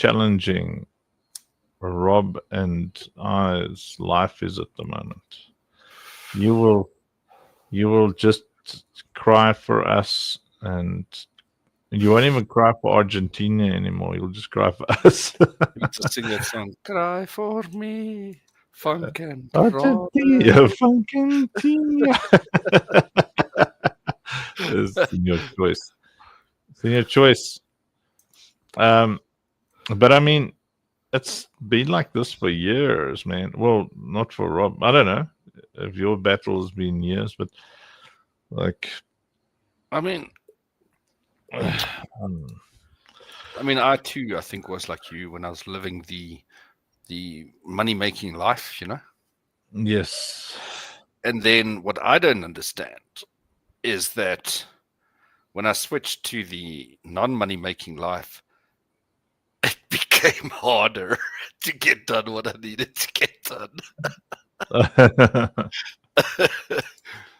challenging Rob and I's life is at the moment. You will just cry for us, and you won't even cry for Argentina anymore. You'll just cry for us. You need to sing that song. Cry for me, funk and Argentina, Argentina. It's in your choice. It's in your choice. But I mean, it's been like this for years, man. Well, not for Rob. I don't know if your battle has been years, but like, I mean, I too, I think, was like you when I was living the money-making life, yes. And then what I don't understand is that when I switched to the non-money-making life, it became harder to get done what I needed to get done.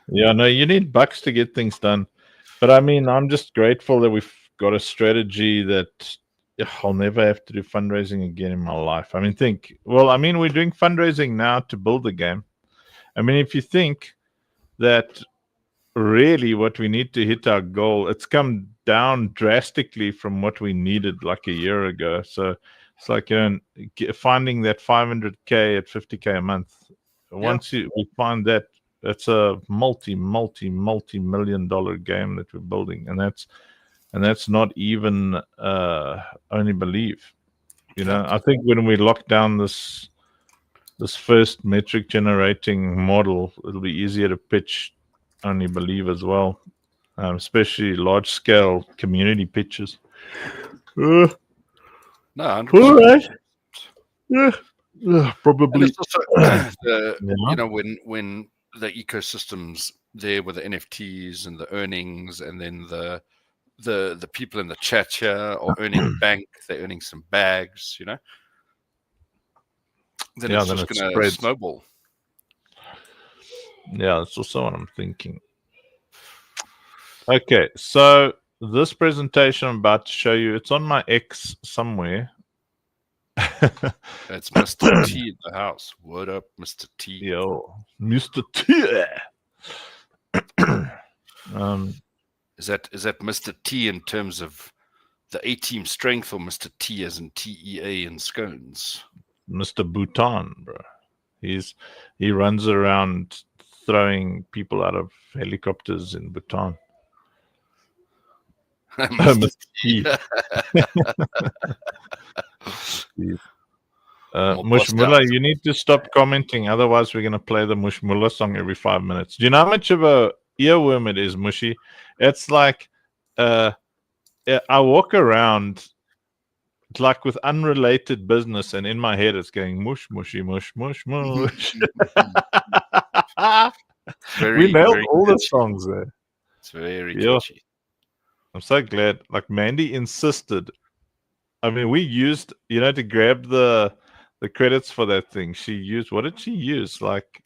Yeah, no, you need bucks to get things done. But I mean, I'm just grateful that we've got a strategy that I'll never have to do fundraising again in my life. I mean, we're doing fundraising now to build the game. I mean, if you think that really what we need to hit our goal, it's come down drastically from what we needed like a year ago. So it's like, finding that 500K at 50K a month. Once we find that, that's a multi-million-dollar game that we're building, and that's not even only believe. I think when we lock down this first metric generating model, it'll be easier to pitch only believe as well, especially large scale community pitches. No, 100%. All right. Probably. And it's also, when the ecosystems there with the NFTs and the earnings, and then the people in the chat here are earning bank, they're earning some bags, then it's just going to snowball. Yeah, that's also what I'm thinking. Okay, so this presentation I'm about to show you, it's on my X somewhere. It's Mr. T in the house. What up, Mr. T? Yo, Mr. T. Is that Mr. T in terms of the A-team strength, or Mr. T as in TEA and scones? Mr. Bhutan, bro. He runs around throwing people out of helicopters in Bhutan. Mr. T. Mushmula, you need to stop commenting, otherwise we're going to play the Mushmula song every 5 minutes. Do you know how much of a earworm it is, Mushy? It's like I walk around like with unrelated business, and in my head it's going mush, mushy, mush, mush, mush. We nailed all the songs there. It's very catchy. I'm so glad. Like Mandy insisted. I mean, we used, to grab the credits for that thing. She used, what did she use? Like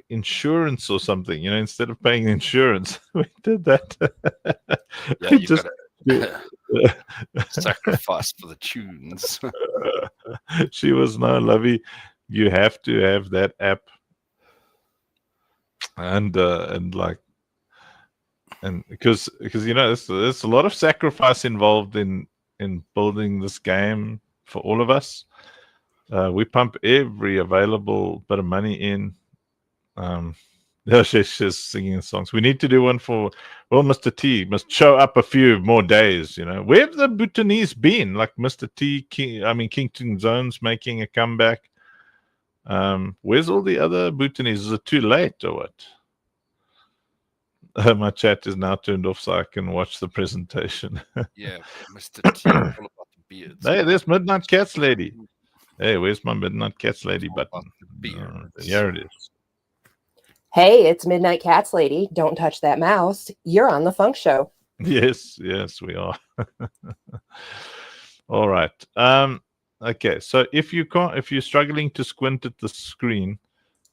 insurance or something, instead of paying insurance. We did that. Yeah, you just sacrifice for the tunes. She was no lovey. You have to have that app. And because there's a lot of sacrifice involved in building this game for all of us. We pump every available bit of money in. She's just singing songs. We need to do one for, Mr. T must show up a few more days. Where have the Bhutanese been? Like Mr. T, Kington Zone's making a comeback. Where's all the other Bhutanese? Is it too late or what? My chat is now turned off so I can watch the presentation. Yeah, Mr. T, all about the beards. Hey, there's Midnight Cats Lady. Hey, where's my Midnight Cats Lady button? Here it is. Hey, it's Midnight Cats Lady. Don't touch that mouse. You're on the Funk Show. Yes, we are. All right. Okay, so if you're struggling to squint at the screen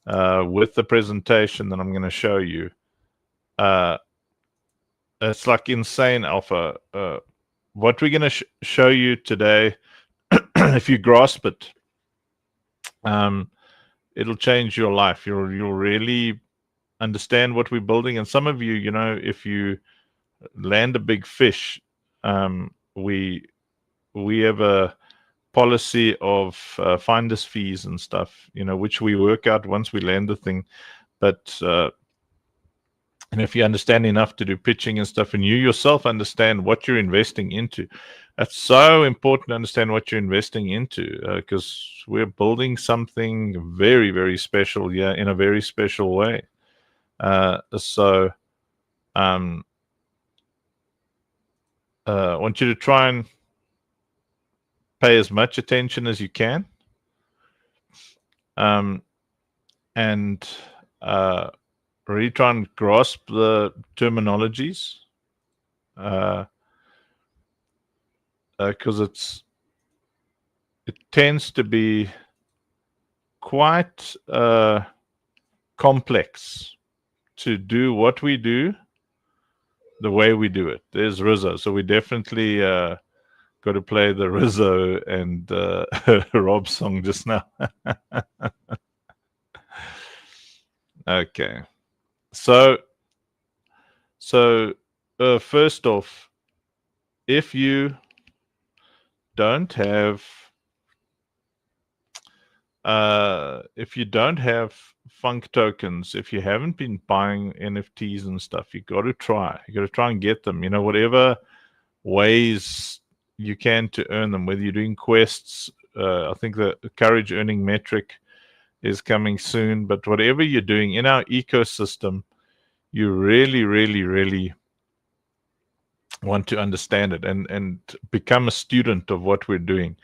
with the presentation that I'm going to show you, it's like insane alpha. What we're going to show you today if you grasp it, it'll change your life. You'll really understand what we're building. And some of you, if you land a big fish, we have a policy of finder's fees and stuff, which we work out once we land the thing. But and if you understand enough to do pitching and stuff, and you yourself understand what you're investing into, that's so important to understand what you're investing into, because we're building something very, very special here in a very special way. So I want you to try and pay as much attention as you can, and really try and grasp the terminologies, because it tends to be quite complex to do what we do the way we do it. There's Rizzo, so we definitely got to play the Rizzo and Rob song just now. Okay, so first off, if you don't have Funk tokens, if you haven't been buying NFTs and stuff, you got to try and get them, whatever ways you can to earn them, whether you're doing quests. I think the courage earning metric is coming soon, but whatever you're doing in our ecosystem, you really, really, really want to understand it and become a student of what we're doing,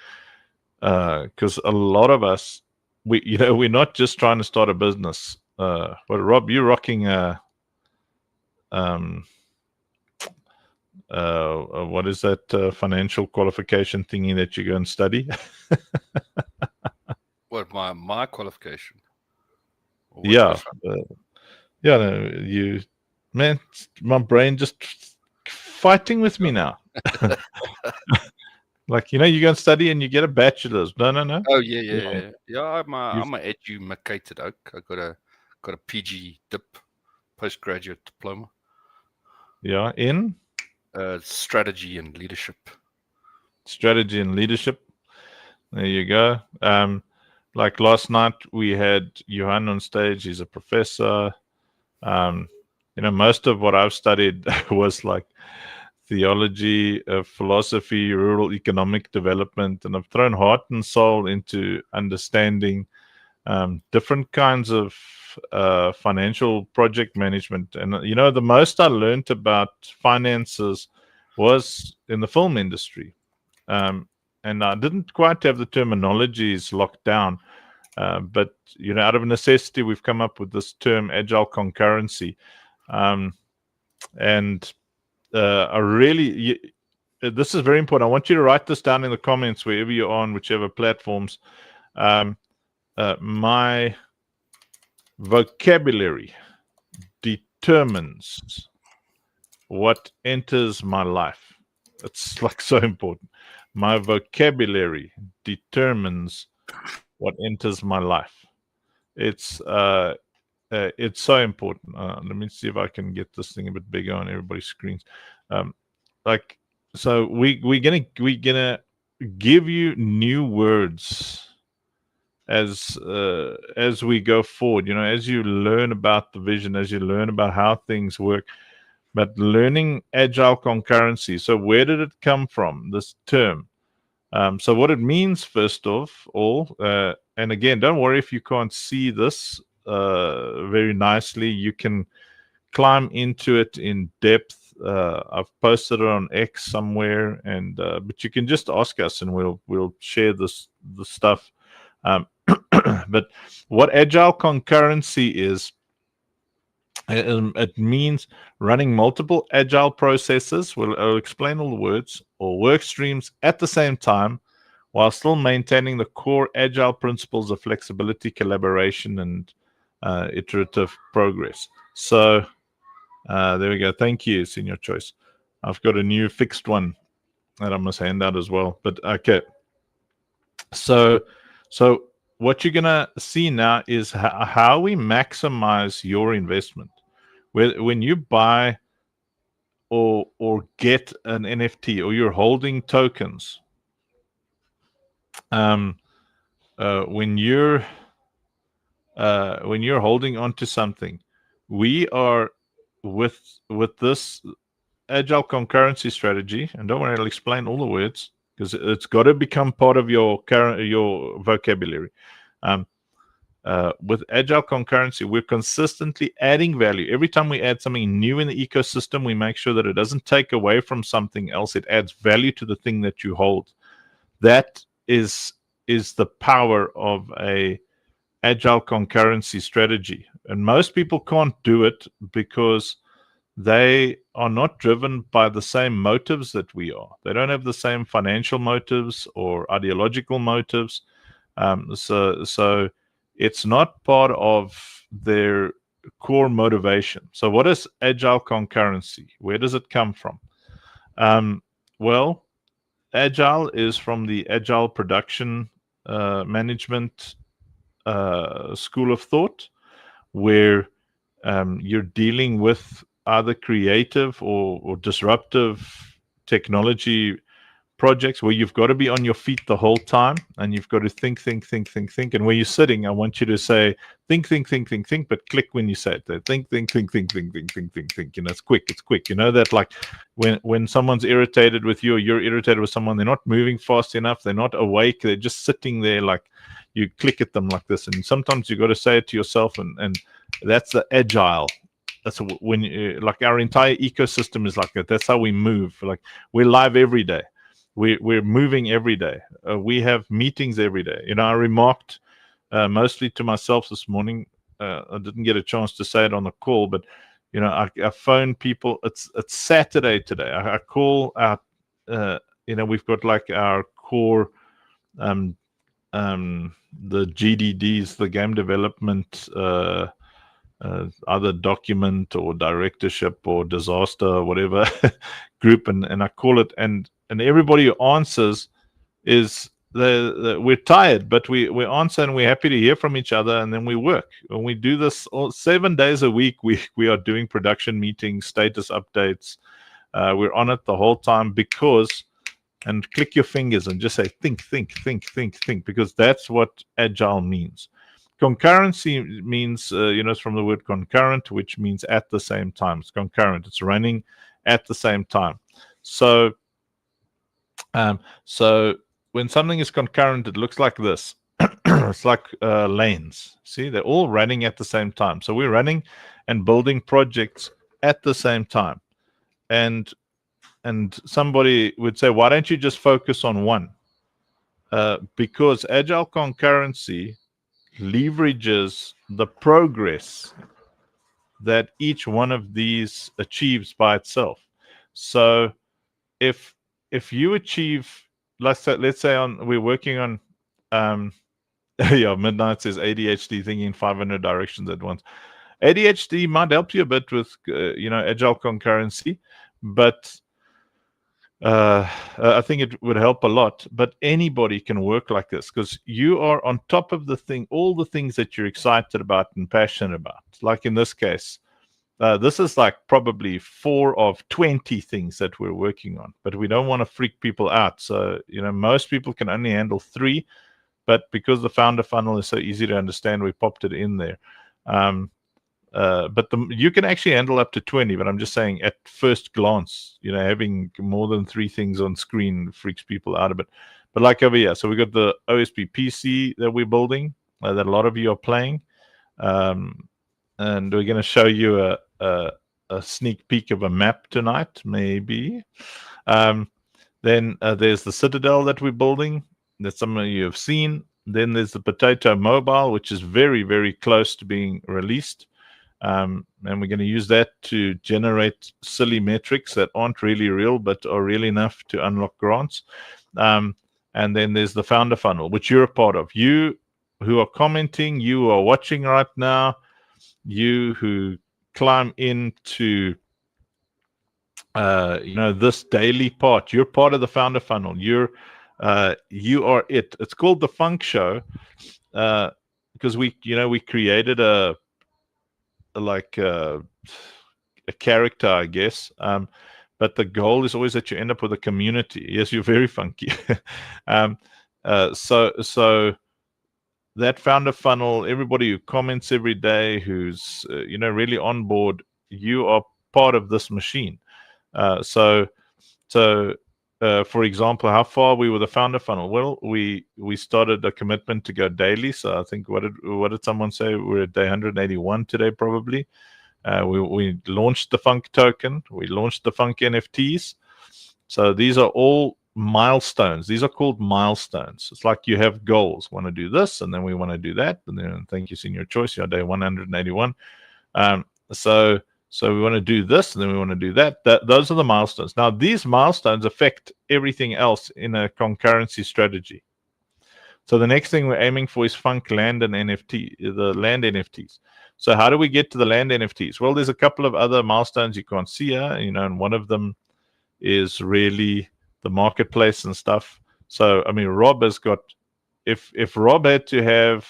because a lot of us, we're not just trying to start a business. Well, Rob, you're rocking what is that financial qualification thingy that you go and study? What, my qualification? Yeah. You, man, my brain just fighting with me now. Like, you go and study and you get a bachelor's. No. Oh yeah. I'm an educated oak. I got a PG dip, postgraduate diploma. Yeah, in strategy and leadership. Strategy and leadership. There you go. Like last night we had Johan on stage. He's a professor. Most of what I've studied was like theology, philosophy, rural economic development, and I've thrown heart and soul into understanding different kinds of financial project management. And the most I learned about finances was in the film industry, and I didn't quite have the terminologies locked down, but out of necessity we've come up with this term agile concurrency, and I really, this is very important. I want you to write this down in the comments wherever you're on, whichever platforms. My vocabulary determines what enters my life. It's like so important. My vocabulary determines what enters my life. It's so important. Let me see if I can get this thing a bit bigger on everybody's screens. So we're gonna give you new words as we go forward. As you learn about the vision, as you learn about how things work. But learning agile concurrency. So where did it come from? This term. So what it means, first of all, and again, don't worry if you can't see this very nicely. You can climb into it in depth. I've posted it on X somewhere, and but you can just ask us, and we'll share the stuff. But what agile concurrency is, it means running multiple agile processes. I'll explain all the words, or work streams at the same time, while still maintaining the core agile principles of flexibility, collaboration, and iterative progress. So there we go. Thank you, Senior Choice. I've got a new fixed one that I must hand out as well. But okay. So what you're gonna see now is how we maximize your investment. When you buy or get an NFT, or you're holding tokens, when you're holding on to something, we are with this agile concurrency strategy, and don't worry, I'll explain all the words because it's got to become part of your vocabulary. With agile concurrency, we're consistently adding value. Every time we add something new in the ecosystem, we make sure that it doesn't take away from something else. It adds value to the thing that you hold. That is the power of a agile concurrency strategy. And most people can't do it because they are not driven by the same motives that we are. They don't have the same financial motives or ideological motives. So it's not part of their core motivation. So what is agile concurrency? Where does it come from? Well, agile is from the agile production management school of thought, where you're dealing with either creative or disruptive technology projects where you've got to be on your feet the whole time, and you've got to think. And where you're sitting, I want you to say think, but click when you say it. Think. You know, it's quick. You know that, like when someone's irritated with you, or you're irritated with someone, they're not moving fast enough, they're not awake, they're just sitting there. Like, you click at them like this, and sometimes you got to say it to yourself, and that's the agile. That's when like our entire ecosystem is like that. That's how we move. Like, we're live every day. We're moving every day. We have meetings every day. You know, I remarked mostly to myself this morning. I didn't get a chance to say it on the call, but you know, I phone people. It's Saturday today. I call our. You know, we've got like our core. The GDDs, the game development, either document or directorship or disaster or whatever group, and I call it, and everybody who answers is we're tired, but we answer, and we're happy to hear from each other, and then we work. And we do this 7 days a week. We are doing production meetings, status updates. We're on it the whole time because. And click your fingers and just say think, because that's what agile means. Concurrency means, you know, it's from the word concurrent, which means at the same time. It's concurrent. It's running at the same time. So when something is concurrent, it looks like this. It's like lanes. See, they're all running at the same time. So we're running and building projects at the same time. And somebody would say, why don't you just focus on one? Because agile concurrency leverages the progress that each one of these achieves by itself. So if you achieve, let's say we're working on yeah, Midnight says ADHD, thinking 500 directions at once. ADHD might help you a bit with you know, agile concurrency, but I think it would help a lot. But anybody can work like this because you are on top of the thing, all the things that you're excited about and passionate about. Like in this case, this is like probably 4 of 20 things that we're working on, but we don't want to freak people out. So, you know, most people can only handle 3, but because the founder funnel is so easy to understand, we popped it in there. But you can actually handle up to 20, but I'm just saying at first glance, you know, having more than 3 things on screen freaks people out a bit. But like over here, so we got the OSP PC that we're building that a lot of you are playing. And we're going to show you a sneak peek of a map tonight, maybe. Then there's the Citadel that we're building that some of you have seen. Then there's the Potato Mobile, which is very, very close to being released. And we're going to use that to generate silly metrics that aren't really real, but are real enough to unlock grants. And then there's the founder funnel, which you're a part of. You who are commenting, you who are watching right now, you who climb into you know, this daily part, you're part of the founder funnel. You're You are it. It's called the Funk Show because we created a character, I guess. But the goal is always that you end up with a community. Yes, you're very funky. So that founder funnel, everybody who comments every day, who's really on board, you are part of this machine. So for example, how far we were the founder funnel? Well, we started a commitment to go daily. So I think what did someone say? We're at day 181 today, probably. We launched the Funk token. We launched the Funk NFTs. So these are all milestones. These are called milestones. It's like you have goals. Want to do this, and then we want to do that, and then thank you, Senior Choice. You're day 181. So we want to do this, and then we want to do that. Those are the milestones. Now, these milestones affect everything else in a concurrency strategy. So the next thing we're aiming for is Funk Land and NFT, the land NFTs. So how do we get to the land NFTs? Well, there's a couple of other milestones you can't see here, and one of them is really the marketplace and stuff. So, I mean, Rob has got, if Rob had to have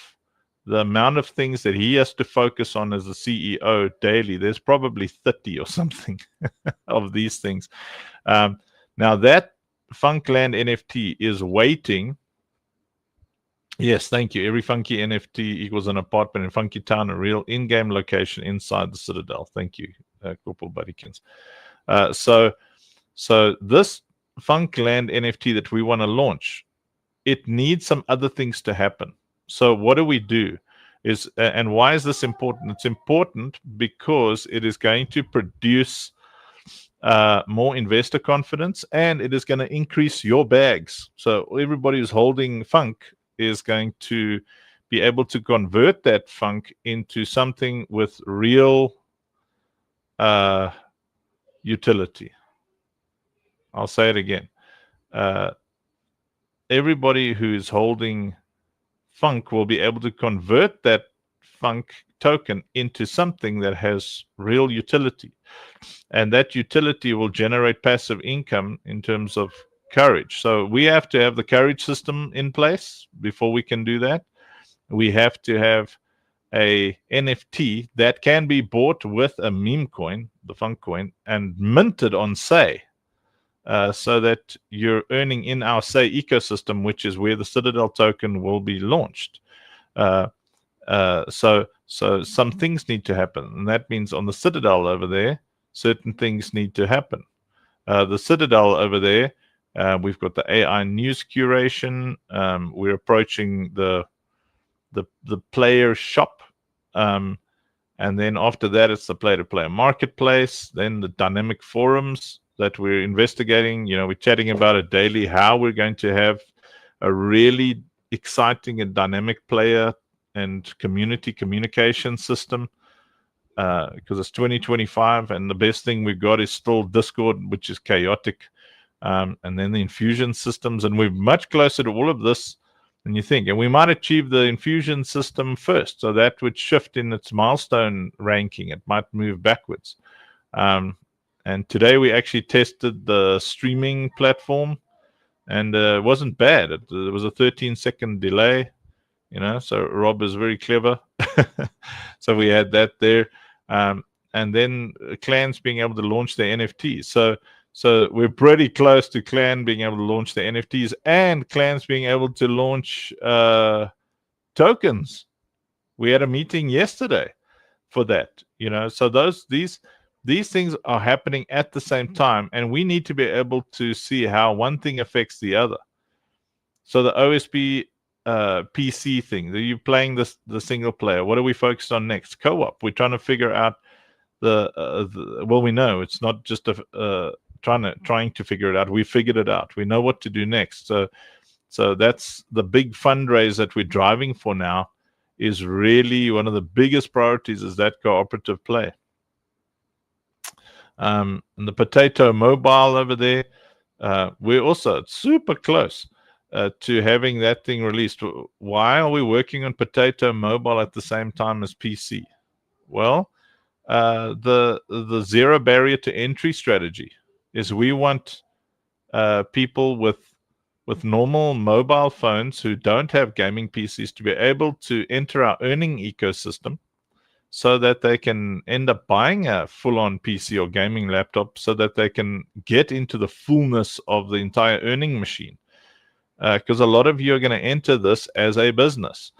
the amount of things that he has to focus on as the CEO daily, there's probably 30 or something of these things. Now that Funkland NFT is waiting. Yes, thank you. Every Funky NFT equals an apartment in Funky Town, a real in-game location inside the Citadel. Thank you, Corporal Buddykins. So this Funkland NFT that we want to launch, it needs some other things to happen. So what do we do? And why is this important? It's important because it is going to produce more investor confidence, and it is going to increase your bags. So everybody who's holding Funk is going to be able to convert that Funk into something with real utility. I'll say it again. Everybody who's holding Funk will be able to convert that Funk token into something that has real utility. And that utility will generate passive income in terms of courage. So we have to have the courage system in place before we can do that. We have to have a NFT that can be bought with a meme coin, the Funk coin, and minted on Say. So that you're earning in our Say ecosystem, which is where the Citadel token will be launched. So some things need to happen, and that means on the Citadel over there, certain things need to happen. The Citadel over there, we've got the AI news curation. We're approaching the player shop. And then after that, it's the player-to-player marketplace, then the dynamic forums that we're investigating. We're chatting about it daily, how we're going to have a really exciting and dynamic player and community communication system, because it's 2025, and the best thing we've got is still Discord, which is chaotic, and then the infusion systems, and we're much closer to all of this than you think. And we might achieve the infusion system first, so that would shift in its milestone ranking. It might move backwards. And today we actually tested the streaming platform, and it wasn't bad. There was a 13-second delay, so Rob is very clever. So we had that there. And then clans being able to launch their NFTs. So we're pretty close to clan being able to launch their NFTs, and clans being able to launch tokens. We had a meeting yesterday for that. So these things are happening at the same time, and we need to be able to see how one thing affects the other. So the OSP PC thing, are you playing the single player? What are we focused on next? Co-op. We're trying to figure out well, we know it's not just trying to figure it out. We figured it out. We know what to do next. So that's the big fundraise that we're driving for now. Is really one of the biggest priorities is that cooperative play. And the Potato Mobile over there, we're also super close to having that thing released. Why are we working on Potato Mobile at the same time as PC? Well, the zero barrier to entry strategy is we want people with with normal mobile phones who don't have gaming PCs to be able to enter our earning ecosystem so that they can end up buying a full-on PC or gaming laptop so that they can get into the fullness of the entire earning machine. Because a lot of you are going to enter this as a business.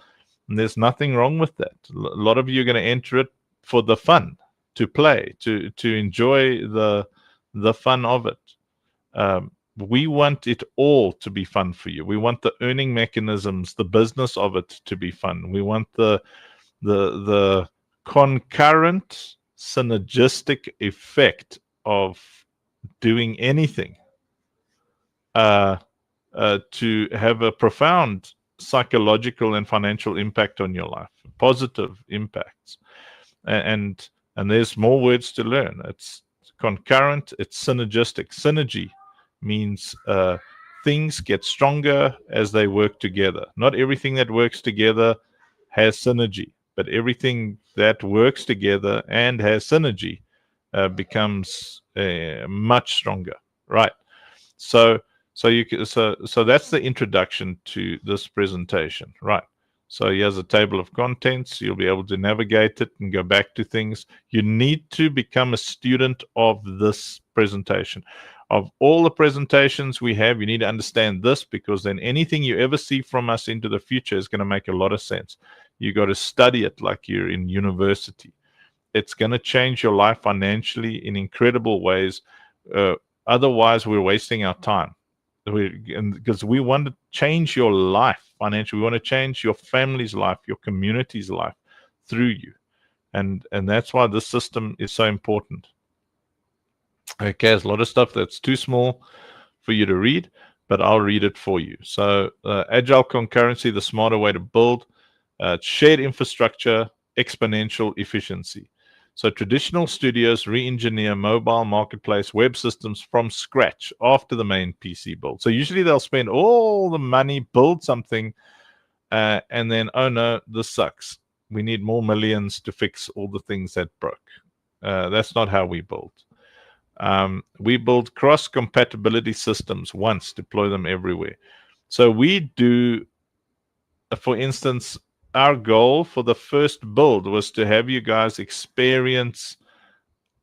And there's nothing wrong with that. A lot of you are going to enter it for the fun, to play, to enjoy the fun of it. We want it all to be fun for you. We want the earning mechanisms, the business of it to be fun. We want the concurrent synergistic effect of doing anything to have a profound psychological and financial impact on your life, positive impacts. And there's more words to learn. It's concurrent, it's synergistic. Synergy means things get stronger as they work together. Not everything that works together has synergy, but everything that works together and has synergy becomes much stronger, right? So that's the introduction to this presentation, right? So here's a table of contents. You'll be able to navigate it and go back to things. You need to become a student of this presentation. Of all the presentations we have, you need to understand this, because then anything you ever see from us into the future is going to make a lot of sense. You got to study it like you're in university. It's going to change your life financially in incredible ways. Otherwise, we're wasting our time. Because we want to change your life financially. We want to change your family's life, your community's life through you. And that's why this system is so important. Okay, there's a lot of stuff that's too small for you to read, but I'll read it for you. So Agile Concurrency, the smarter way to build, shared infrastructure, exponential efficiency. So traditional studios re-engineer mobile marketplace web systems from scratch after the main PC build. So usually they'll spend all the money, build something, and then, oh no, this sucks. We need more millions to fix all the things that broke. That's not how we build. We build cross-compatibility systems once, deploy them everywhere. So we do, for instance, our goal for the first build was to have you guys experience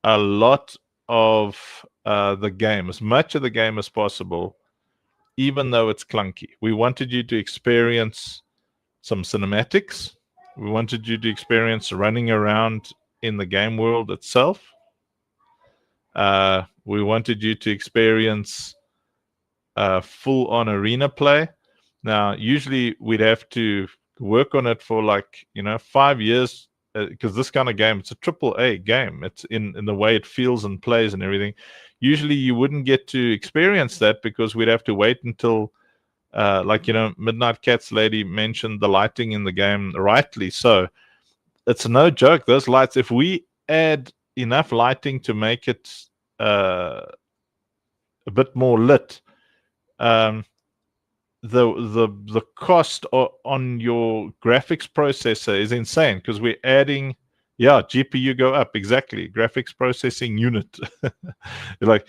a lot of the game, as much of the game as possible, even though it's clunky. We wanted you to experience some cinematics. We wanted you to experience running around in the game world itself. We wanted you to experience full-on arena play. Now, usually we'd have to work on it for 5 years, because this kind of game, it's a AAA game. It's in the way it feels and plays and everything. Usually you wouldn't get to experience that because we'd have to wait until Midnight Cats lady mentioned the lighting in the game, rightly so. It's no joke, those lights, if we add enough lighting to make it a bit more lit, the cost on your graphics processor is insane, because we're adding, GPU go up, exactly, graphics processing unit. The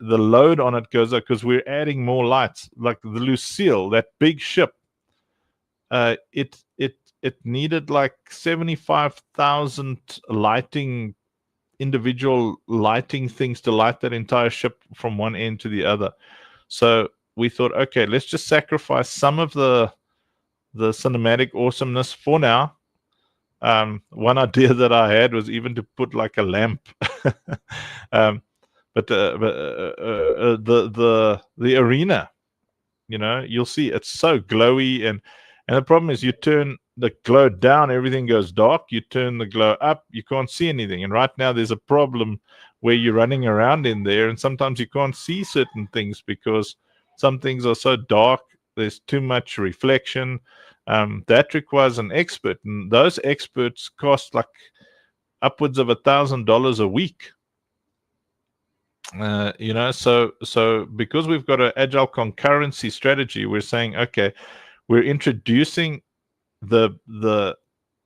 load on it goes up because we're adding more lights. Like the Lucille, that big ship, it needed like 75,000 individual lighting things to light that entire ship from one end to the other. So we thought, okay, let's just sacrifice some of the cinematic awesomeness for now. One idea that I had was even to put like a lamp, but the arena, you'll see it's so glowy, and the problem is you turn the glow down, everything goes dark. You turn the glow up, you can't see anything. And right now there's a problem where you're running around in there, and sometimes you can't see certain things because some things are so dark, there's too much reflection. That requires an expert, and those experts cost like upwards of $1,000 a week. So because we've got an agile concurrency strategy, we're saying, okay, we're introducing the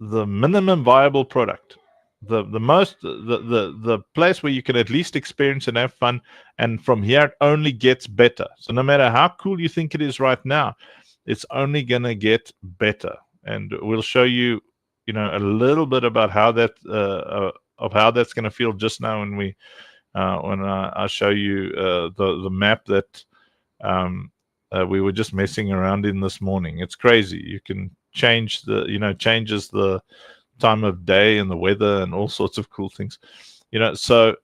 minimum viable product. the place where you can at least experience and have fun, and from here it only gets better. So no matter how cool you think it is right now, it's only gonna get better. And we'll show you, a little bit about how that of how that's gonna feel just now when I show you the map that we were just messing around in this morning. It's crazy. You can change changes the time of day and the weather and all sorts of cool things. So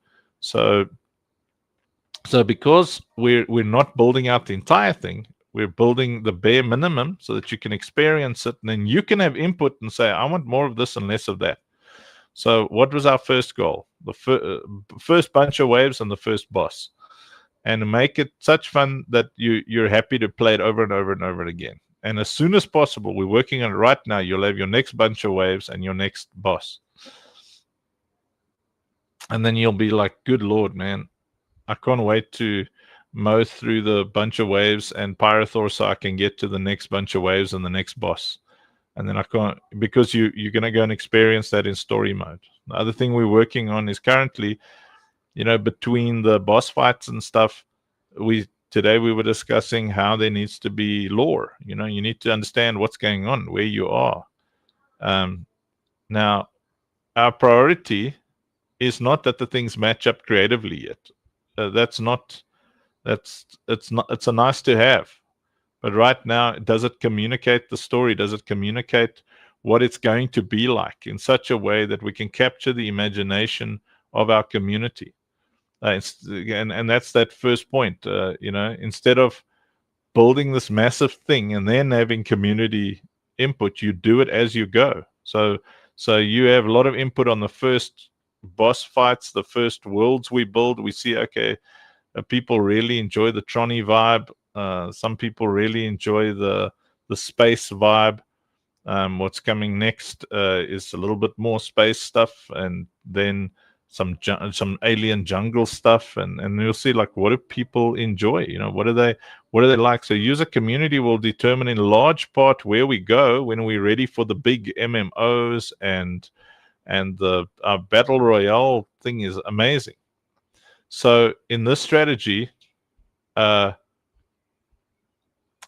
because we're not building out the entire thing, we're building the bare minimum so that you can experience it, and then you can have input and say, I want more of this and less of that. So what was our first goal? The first bunch of waves and the first boss, and make it such fun that you're happy to play it over and over and over again. And as soon as possible, we're working on it right now, you'll have your next bunch of waves and your next boss. And then you'll be like, good Lord, man, I can't wait to mow through the bunch of waves and Pyrothor so I can get to the next bunch of waves and the next boss. And then I can't, because you're going to go and experience that in story mode. The other thing we're working on is currently, between the boss fights and stuff, today we were discussing how there needs to be lore. You need to understand what's going on, where you are. Now, our priority is not that the things match up creatively yet. It's a nice to have. But right now, does it communicate the story? Does it communicate what it's going to be like in such a way that we can capture the imagination of our community? And that's that first point. Instead of building this massive thing and then having community input, you do it as you go. So you have a lot of input on the first boss fights, the first worlds we build. We see, okay, people really enjoy the Tronny vibe. Some people really enjoy the space vibe. What's coming next is a little bit more space stuff, and then some alien jungle stuff, and you'll see, like, what do people enjoy? What do they like? So user community will determine in large part where we go when we're ready for the big MMOs, and our battle royale thing is amazing. So in this strategy,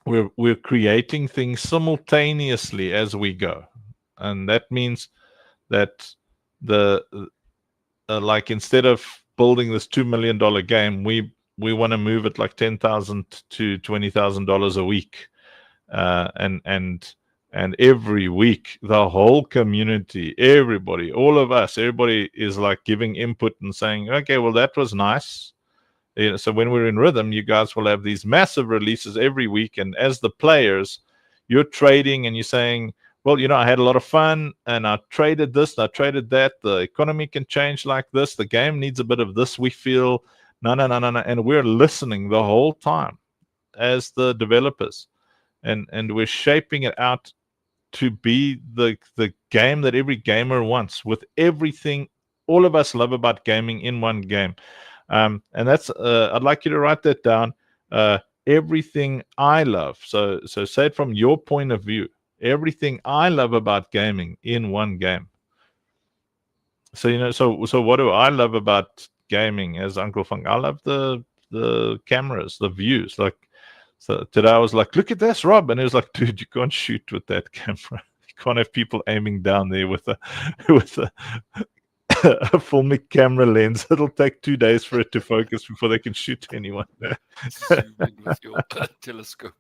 we're creating things simultaneously as we go, and that means that like, instead of building this $2 million game, we want to move it like $10,000 to $20,000 a week, and every week the whole community, everybody, all of us, everybody is like giving input and saying, okay, well, that was nice. So when we're in rhythm, you guys will have these massive releases every week, and as the players, you're trading and you're saying, well, I had a lot of fun and I traded this, I traded that. The economy can change like this. The game needs a bit of this, we feel. No. And we're listening the whole time as the developers. And we're shaping it out to be the game that every gamer wants, with everything all of us love about gaming in one game. And that's, I'd like you to write that down. Everything I love. So say it from your point of view. Everything I love about gaming in one game. So so what do I love about gaming as Uncle Funk? I love the cameras, the views. Like, so today I was like, look at this, Rob, and he was like, dude, you can't shoot with that camera. You can't have people aiming down there with a a filmic camera lens. It'll take 2 days for it to focus before they can shoot anyone. Zoom in with your telescope.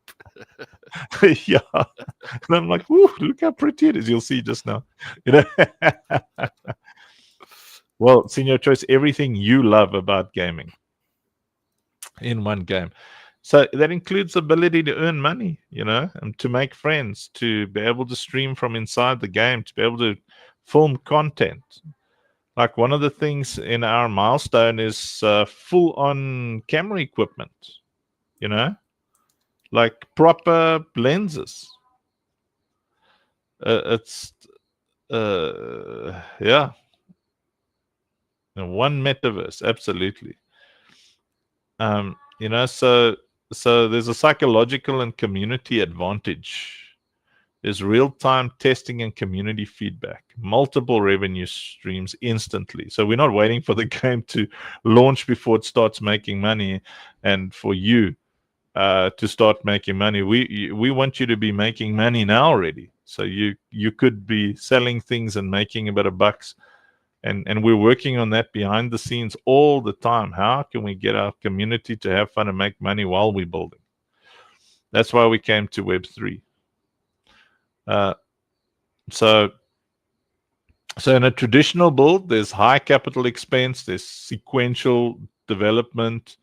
Yeah. And I'm like, look how pretty it is. You'll see just now. Well, senior choice, everything you love about gaming in one game. So that includes the ability to earn money, and to make friends, to be able to stream from inside the game, to be able to film content. Like, one of the things in our Milestone is full-on camera equipment, like proper lenses. It's yeah, one metaverse, absolutely. So there's a psychological and community advantage is real-time testing and community feedback, multiple revenue streams instantly. So we're not waiting for the game to launch before it starts making money, and for you to start making money. We want you to be making money now already. So you could be selling things and making a bit of bucks. And we're working on that behind the scenes all the time. How can we get our community to have fun and make money while we're building? That's why we came to Web3. So in a traditional build, there's high capital expense, there's sequential development,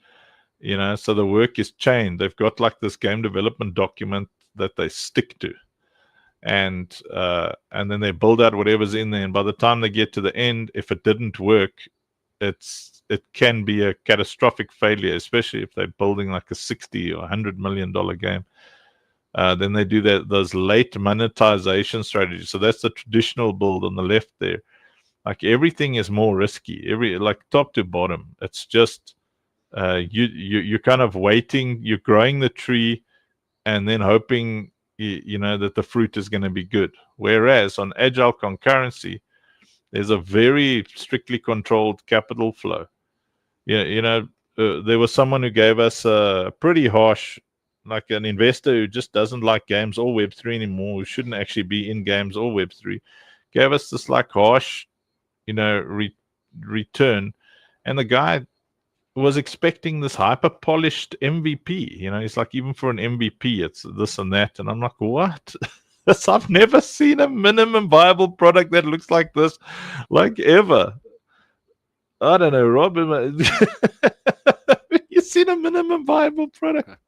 so the work is chained. They've got like this game development document that they stick to. And then they build out whatever's in there. And by the time they get to the end, if it didn't work, it can be a catastrophic failure, especially if they're building like a $60 or $100 million game. Then they do those late monetization strategies. So that's the traditional build on the left there. Like everything is more risky, like top to bottom. It's just you're kind of waiting, you're growing the tree, and then hoping that the fruit is going to be good. Whereas on Agile Concurrency, there's a very strictly controlled capital flow. There was someone who gave us a pretty harsh, like an investor who just doesn't like games or Web3 anymore, who shouldn't actually be in games or Web3, gave us this like harsh, return. And the guy was expecting this hyper polished MVP. He's like, even for an MVP, it's this and that. And I'm like, what? I've never seen a minimum viable product that looks like this, like ever. I don't know, Rob. You seen a minimum viable product?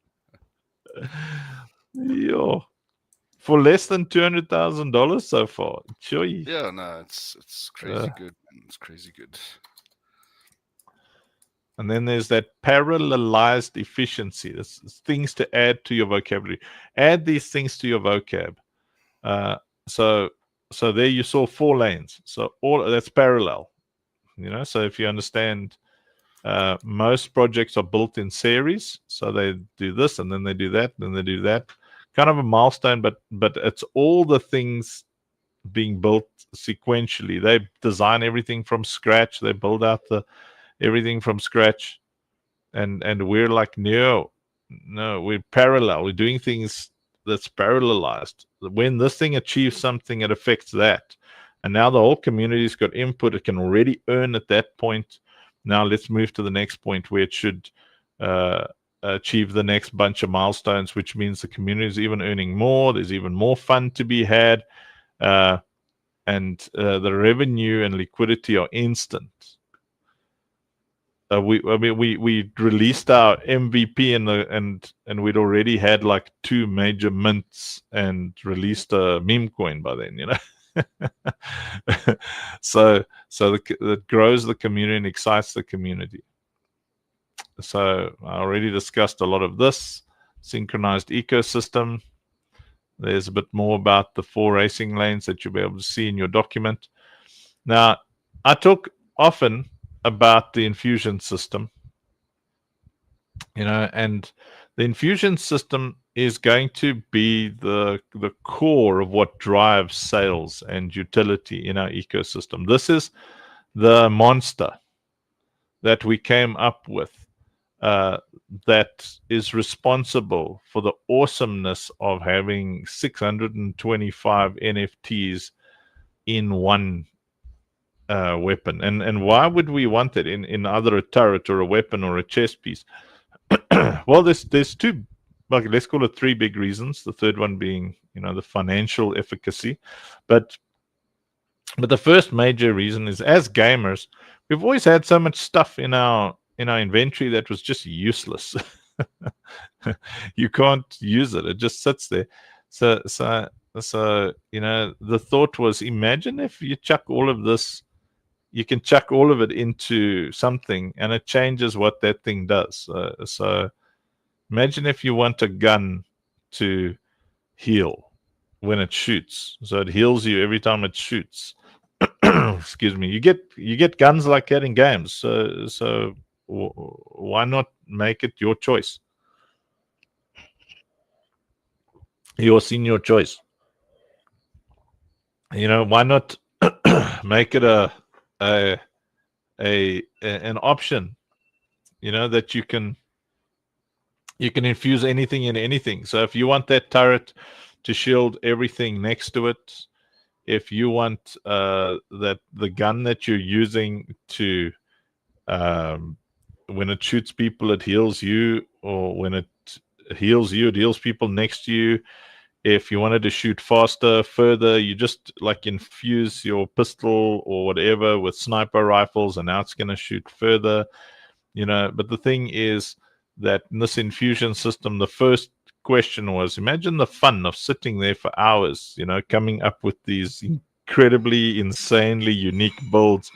Yo, for less than $200,000 so far. Sure. Yeah, no, it's crazy good. It's crazy good. And then there's that parallelized efficiency. That's things to add to your vocabulary. Add these things to your vocab. So there you saw 4 lanes. So all that's parallel. So if you understand, most projects are built in series. So they do this, and then they do that, and then they do that. Kind of a milestone, but it's all the things being built sequentially. They design everything from scratch. They build out everything from scratch, and we're like, no, we're parallel. We're doing things that's parallelized. When this thing achieves something, it affects that. And now the whole community's got input. It can already earn at that point. Now let's move to the next point where it should achieve the next bunch of milestones, which means the community is even earning more. There's even more fun to be had. And the revenue and liquidity are instant. We released our MVP and we'd already had like 2 major mints and released a meme coin by then, so that grows the community and excites the community. So I already discussed a lot of this synchronized ecosystem. There's a bit more about the 4 racing lanes that you'll be able to see in your document. Now, I talk often about the infusion system, and the infusion system is going to be the core of what drives sales and utility in our ecosystem. This is the monster that we came up with, that is responsible for the awesomeness of having 625 NFTs in one weapon. And why would we want it in either a turret or a weapon or a chess piece? Well, there's 2, like, let's call it 3 big reasons. The third one being, the financial efficacy. But the first major reason is, as gamers, we've always had so much stuff in our inventory that was just useless. You can't use it. It just sits there. So the thought was, imagine if you chuck all of this, you can chuck all of it into something and it changes what that thing does. So imagine if you want a gun to heal when it shoots. So it heals you every time it shoots. Excuse me. You get guns like that in games. So why not make it your choice? Your senior choice. why not make it an option, that you can infuse anything in anything. So if you want that turret to shield everything next to it, if you want that the gun that you're using to when it shoots people, it heals you, or when it heals you, it heals people next to you. If you wanted to shoot faster, further, you just like infuse your pistol or whatever with sniper rifles, and now it's going to shoot further. But the thing is that in this infusion system, the first question was, imagine the fun of sitting there for hours, coming up with these incredibly, insanely unique builds,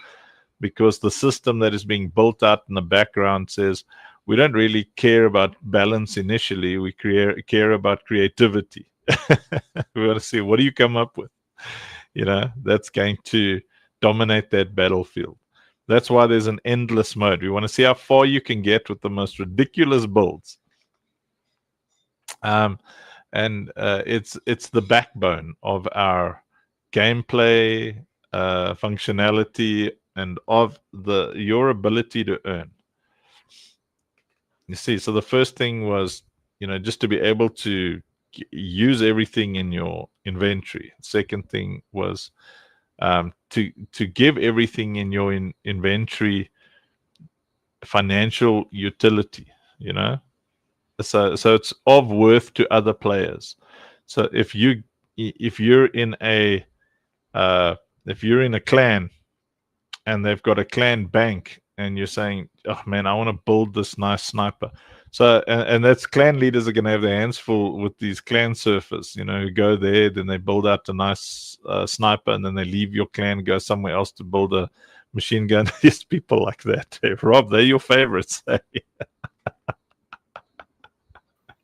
because the system that is being built out in the background says, we don't really care about balance initially, we care about creativity. We want to see, what do you come up with, that's going to dominate that battlefield. That's why there's an endless mode. We want to see how far you can get with the most ridiculous builds. And it's the backbone of our gameplay, functionality, and of your ability to earn. You see, so the first thing was, just to be able to use everything in your inventory. Second thing was to give everything in your inventory financial utility, so it's of worth to other players. So if you're in a clan and they've got a clan bank, and you're saying, oh man, I want to build this nice sniper. So, and that's clan leaders are going to have their hands full with these clan surfers, who go there, then they build out a nice sniper, and then they leave your clan, go somewhere else to build a machine gun. There's people like that. Hey, Rob, they're your favorites.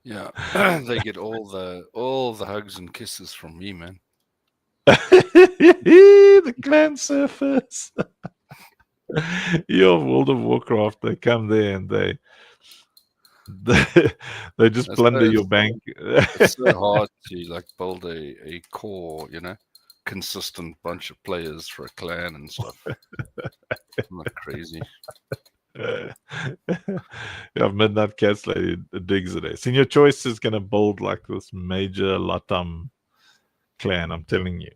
Yeah, they get all the hugs and kisses from me, man. The clan surfers. Your World of Warcraft, they come there and they just plunder your bank. It's so hard to build a core, consistent bunch of players for a clan and stuff. Isn't that crazy? Yeah, Midnight Cats Lady digs it. Senior Choice is going to build like this major Latam clan, I'm telling you.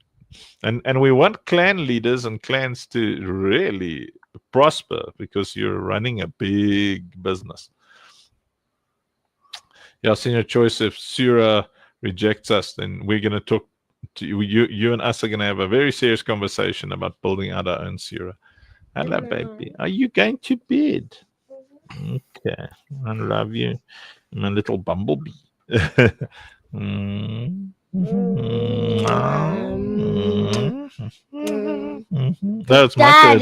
And we want clan leaders and clans to really prosper, because you're running a big business. Yeah, Senior Choice, if Sura rejects us, then we're going to talk to you and us are going to have a very serious conversation about building out our own Sura. Hello, baby. Are you going to bed? Okay. I love you, my little bumblebee. That's my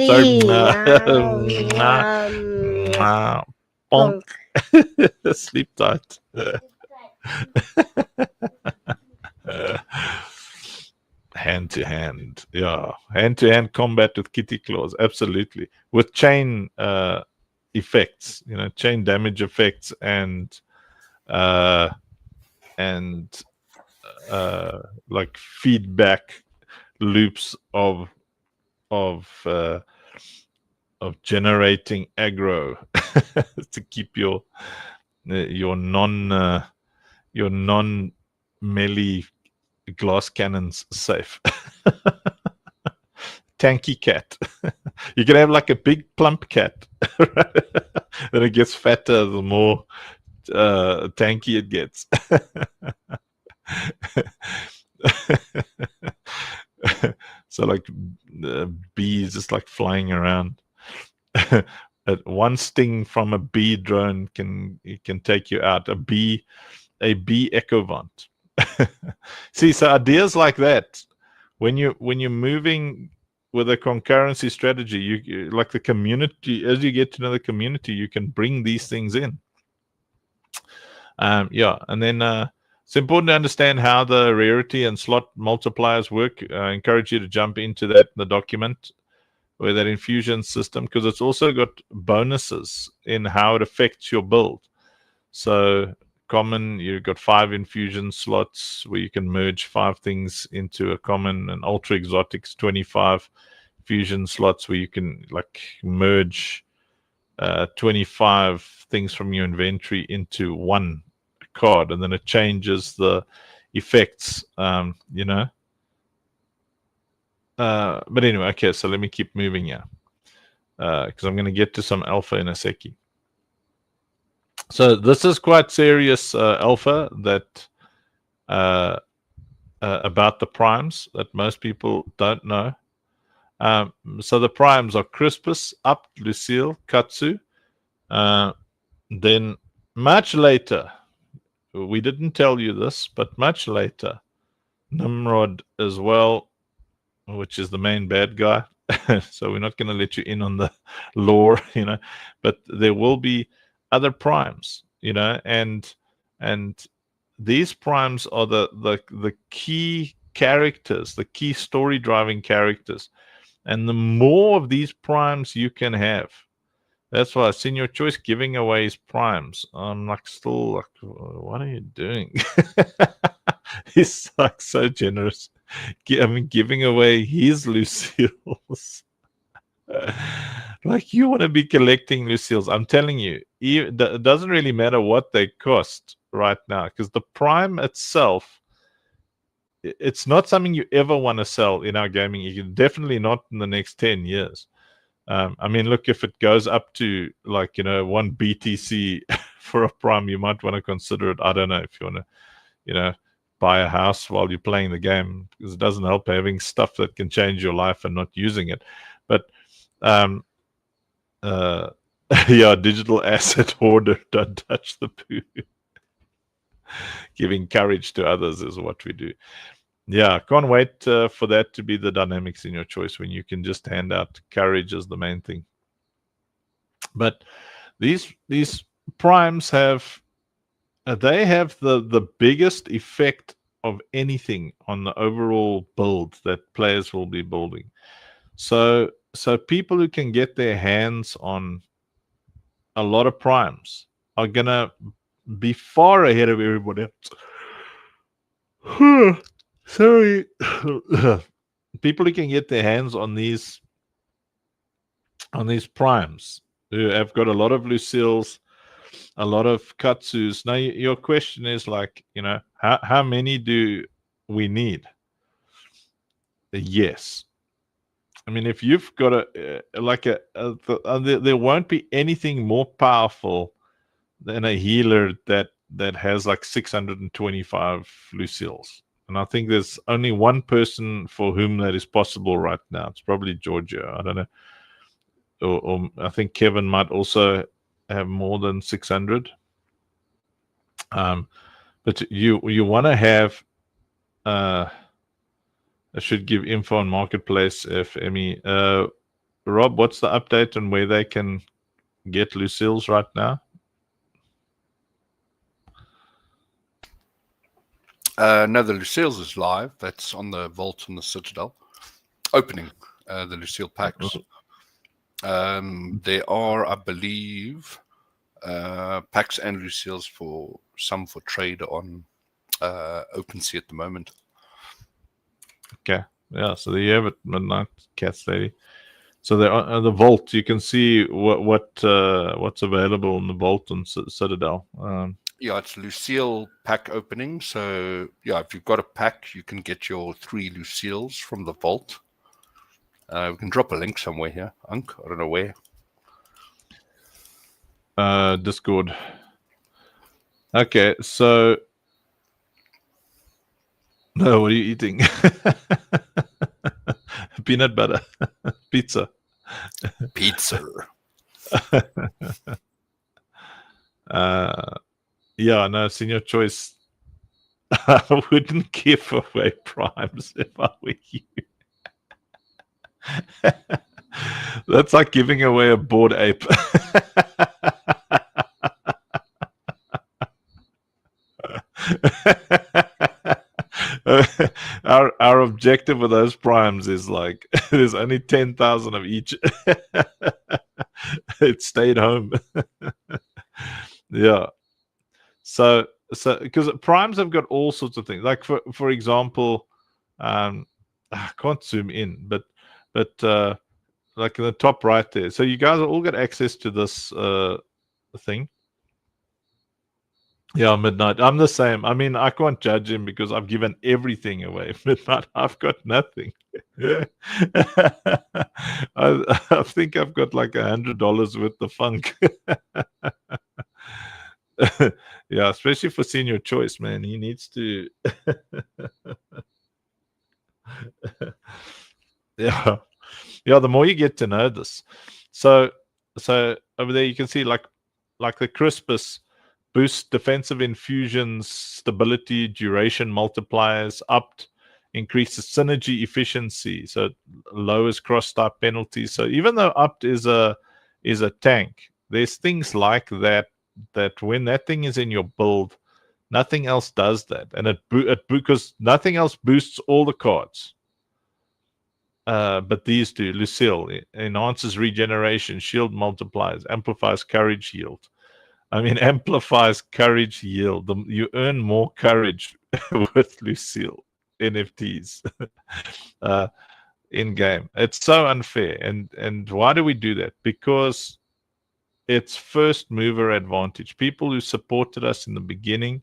Bonk. Sleep tight. Hand to hand, yeah, hand to hand combat with kitty claws, absolutely, with chain effects, chain damage effects, and like feedback loops of generating aggro to keep your non melee glass cannons safe. Tanky cat. You can have like a big plump cat. Then it gets fatter the more tanky it gets. So like bees just like flying around. One sting from a bee drone can take you out. A bee echovant. See, so ideas like that, when you're moving with a concurrency strategy, you like the community. As you get to know the community, you can bring these things in. Yeah, and then it's important to understand how the rarity and slot multipliers work. I encourage you to jump into that in the document, where that infusion system, because it's also got bonuses in how it affects your build. So common, you've got 5 infusion slots where you can merge 5 things into a common, and ultra exotics 25 fusion slots where you can like merge 25 things from your inventory into one card, and then it changes the effects, you know. But anyway, okay, so let me keep moving here because I'm going to get to some alpha in a second. So this is quite serious alpha that about the primes that most people don't know. So the primes are Crispus, Up, Lucille, Katsu. Then much later, we didn't tell you this, but much later, Nimrod as well, which is the main bad guy. So we're not going to let you in on the lore, you know, but there will be other primes, you know, and these primes are the key characters, the key story driving characters. And the more of these primes you can have, that's why Senior Choice giving away his primes. I'm like, still like, what are you doing? He's like so generous. I mean, giving away his Lucille's. Like, you want to be collecting Lucille's. I'm telling you, it doesn't really matter what they cost right now, because the prime itself, it's not something you ever want to sell in our gaming. Definitely not in the next 10 years. I mean, look, if it goes up to like, you know, 1 BTC for a prime, you might want to consider it. I don't know if you want to, you know, buy a house while you're playing the game, because it doesn't help having stuff that can change your life and not using it. But yeah, digital asset hoarder, don't touch the poo. Giving courage to others is what we do. Yeah, can't wait for that to be the dynamics in your choice, when you can just hand out courage as the main thing. But these primes have they have the biggest effect of anything on the overall build that players will be building. So people who can get their hands on a lot of primes are gonna be far ahead of everybody else. Sorry. People who can get their hands on these primes, who have got a lot of Lucille's, a lot of Katsus. Now your question is like, you know, how many do we need? Yes. I mean, if you've got there won't be anything more powerful than a healer that has like 625 Lucille's. And I think there's only one person for whom that is possible right now. It's probably Georgia. I don't know. Or I think Kevin might also have more than 600. But you want to have. I should give info on Marketplace, FME. Rob, what's the update on where they can get Lucille's right now? No, the Lucille's is live. That's on the Vault and the Citadel. Opening the Lucille packs. There are, I believe, packs and Lucille's for some for trade on OpenSea at the moment. Okay. Yeah, so there you have it, Midnight Cats Lady. So there are the Vault. You can see what's available in the Vault and Citadel. Yeah, it's Lucille pack opening. So yeah, if you've got a pack, you can get your 3 Lucille's from the Vault. We can drop a link somewhere here, Unc. I don't know where. Discord. Okay, so no, what are you eating? Peanut butter. Pizza. Yeah, no, Senior Choice. I wouldn't give away primes if I were you. That's like giving away a bored ape. Our objective with those primes is like there's only 10,000 of each. It stayed home. Yeah. So because primes have got all sorts of things. Like for example, I can't zoom in, but like in the top right there. So you guys all got access to this thing. Yeah, Midnight. I'm the same. I mean, I can't judge him because I've given everything away. Midnight, I've got nothing. I think I've got like $100 worth of funk. Yeah, especially for senior choice, man. He needs to. Yeah, yeah. The more you get to know this, so over there you can see like the Crispus boosts defensive infusions, stability, duration multipliers, upped, increases synergy efficiency, so it lowers cross type penalties. So even though upped is a tank, there's things like that when that thing is in your build, nothing else does that, and it because nothing else boosts all the cards. But these do. Lucille enhances regeneration, shield multipliers, amplifies courage yield. I mean, amplifies courage yield. You earn more courage with Lucille NFTs in game. It's so unfair. And why do we do that? Because it's first mover advantage. People who supported us in the beginning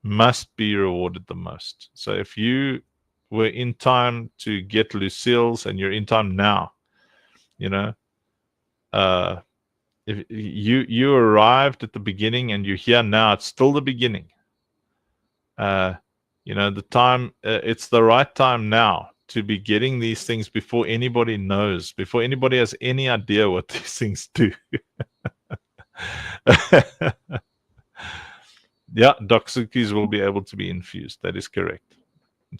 must be rewarded the most. So if you were in time to get Lucille's and you're in time now, you know, if you arrived at the beginning and you're here now, it's still the beginning. The time, it's the right time now to be getting these things before anybody knows, before anybody has any idea what these things do. Yeah, Doksukis will be able to be infused. That is correct.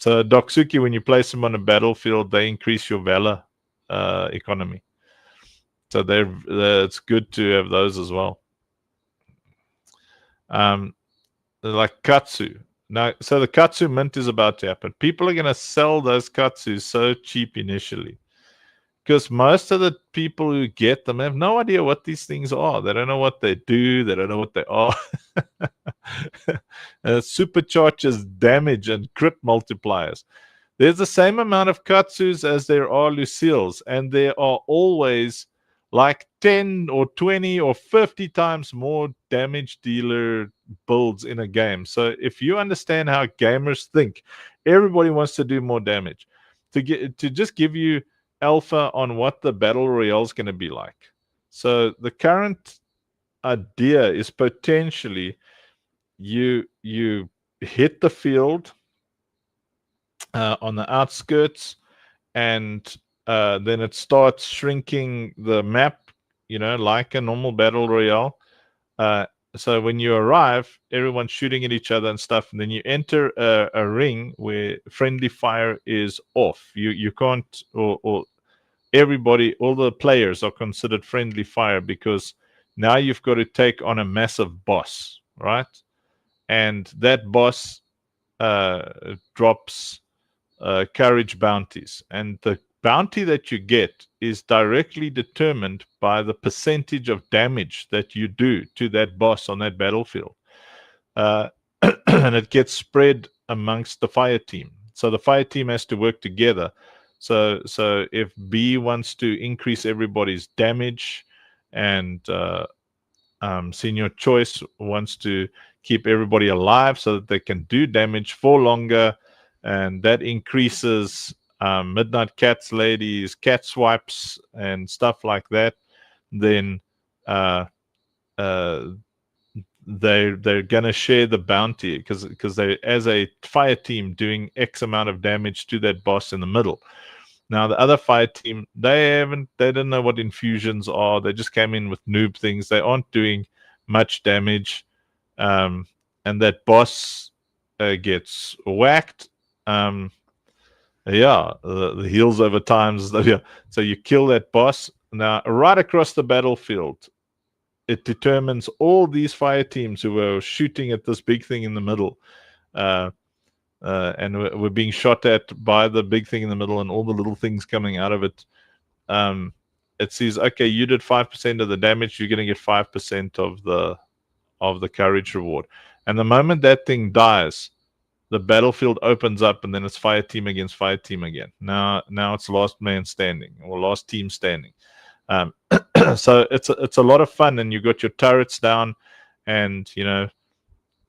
So Doksuki, when you place them on a battlefield, they increase your valor economy. So it's good to have those as well. Like Katsu. Now, so the Katsu mint is about to happen. People are going to sell those Katsus so cheap initially, because most of the people who get them have no idea what these things are. They don't know what they do. They don't know what they are. Supercharges damage and crit multipliers. There's the same amount of Katsus as there are Lucille's, and there are always like 10 or 20 or 50 times more damage dealer builds in a game. So if you understand how gamers think, everybody wants to do more damage. To just give you alpha on what the battle royale is going to be like. So the current idea is potentially you hit the field on the outskirts, and then it starts shrinking the map, like a normal battle royale. So when you arrive, everyone's shooting at each other and stuff, and then you enter a ring where friendly fire is off. You can't, or everybody, all the players are considered friendly fire, because now you've got to take on a massive boss, right? And that boss drops courage bounties, and the bounty that you get is directly determined by the percentage of damage that you do to that boss on that battlefield, and it gets spread amongst the fire team. So the fire team has to work together. So if B wants to increase everybody's damage, and Senior Choice wants to keep everybody alive so that they can do damage for longer, and that increases Midnight Cat's ladies, cat swipes, and stuff like that, then they're gonna share the bounty, because they, as a fire team, doing X amount of damage to that boss in the middle. Now the other fire team, they don't know what infusions are. They just came in with noob things. They aren't doing much damage, and that boss gets whacked. The heals over time. So you kill that boss. Now, right across the battlefield, it determines all these fire teams who were shooting at this big thing in the middle, and we're being shot at by the big thing in the middle and all the little things coming out of it. It says, okay, you did 5% of the damage. You're going to get 5% of the of the courage reward. And the moment that thing dies, the battlefield opens up, and then it's fire team against fire team again. Now it's last man standing or last team standing. So it's a lot of fun, and you got your turrets down, and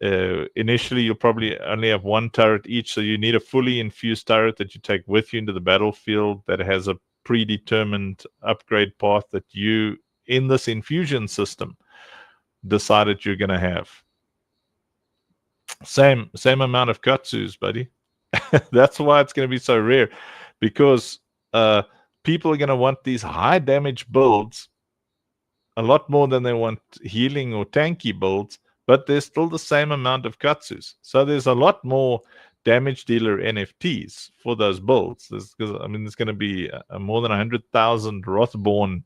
initially you'll probably only have one turret each, so you need a fully infused turret that you take with you into the battlefield that has a predetermined upgrade path that you, in this infusion system, decided you're going to have. Same amount of katsus, buddy. That's why it's going to be so rare, because people are going to want these high damage builds a lot more than they want healing or tanky builds, but there's still the same amount of katsus. So there's a lot more damage dealer NFTs for those builds. There's going to be more than 100,000 Rothborn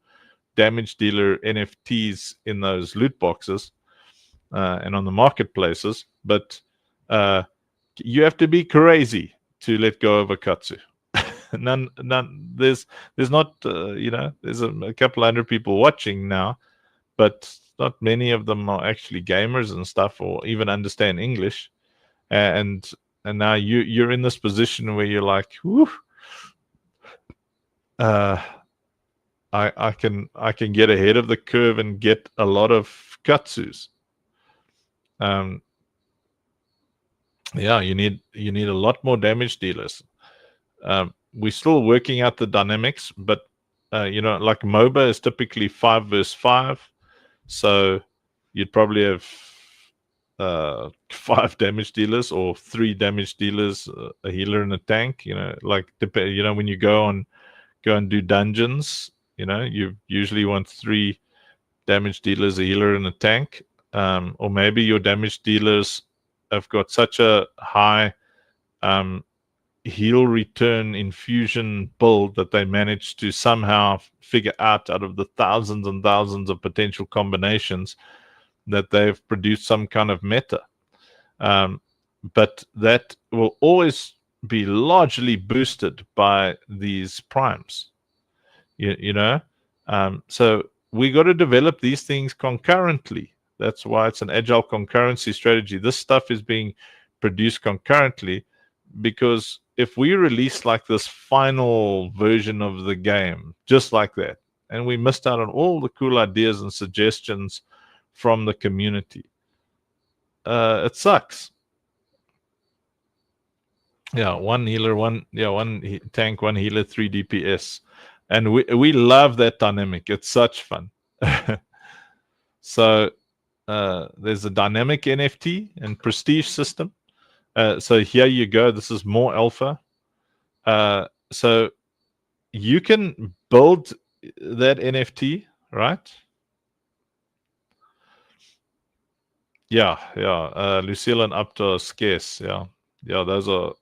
damage dealer NFTs in those loot boxes and on the marketplaces. But you have to be crazy to let go of a katsu. None. There's not. There's a couple hundred people watching now, but not many of them are actually gamers and stuff, or even understand English. And now you're in this position where you're like, whew, I can get ahead of the curve and get a lot of katsus. You need a lot more damage dealers. We're still working out the dynamics, but like MOBA is typically 5 versus 5, so you'd probably have 5 damage dealers or 3 damage dealers, a healer and a tank. When you go and do dungeons, you usually want 3 damage dealers, a healer and a tank, or maybe your damage dealers have got such a high heal return infusion build that they manage to somehow figure out of the thousands and thousands of potential combinations that they've produced some kind of meta. But that will always be largely boosted by these primes. So we got to develop these things concurrently. That's why it's an agile concurrency strategy. This stuff is being produced concurrently, because if we release like this final version of the game just like that, and we missed out on all the cool ideas and suggestions from the community, it sucks. One healer, one tank, one healer, 3 DPS, and we love that dynamic. It's such fun. So there's a dynamic NFT and prestige system. So here you go. This is more alpha. So you can build that NFT, right? Lucille and Upto are scarce. Those are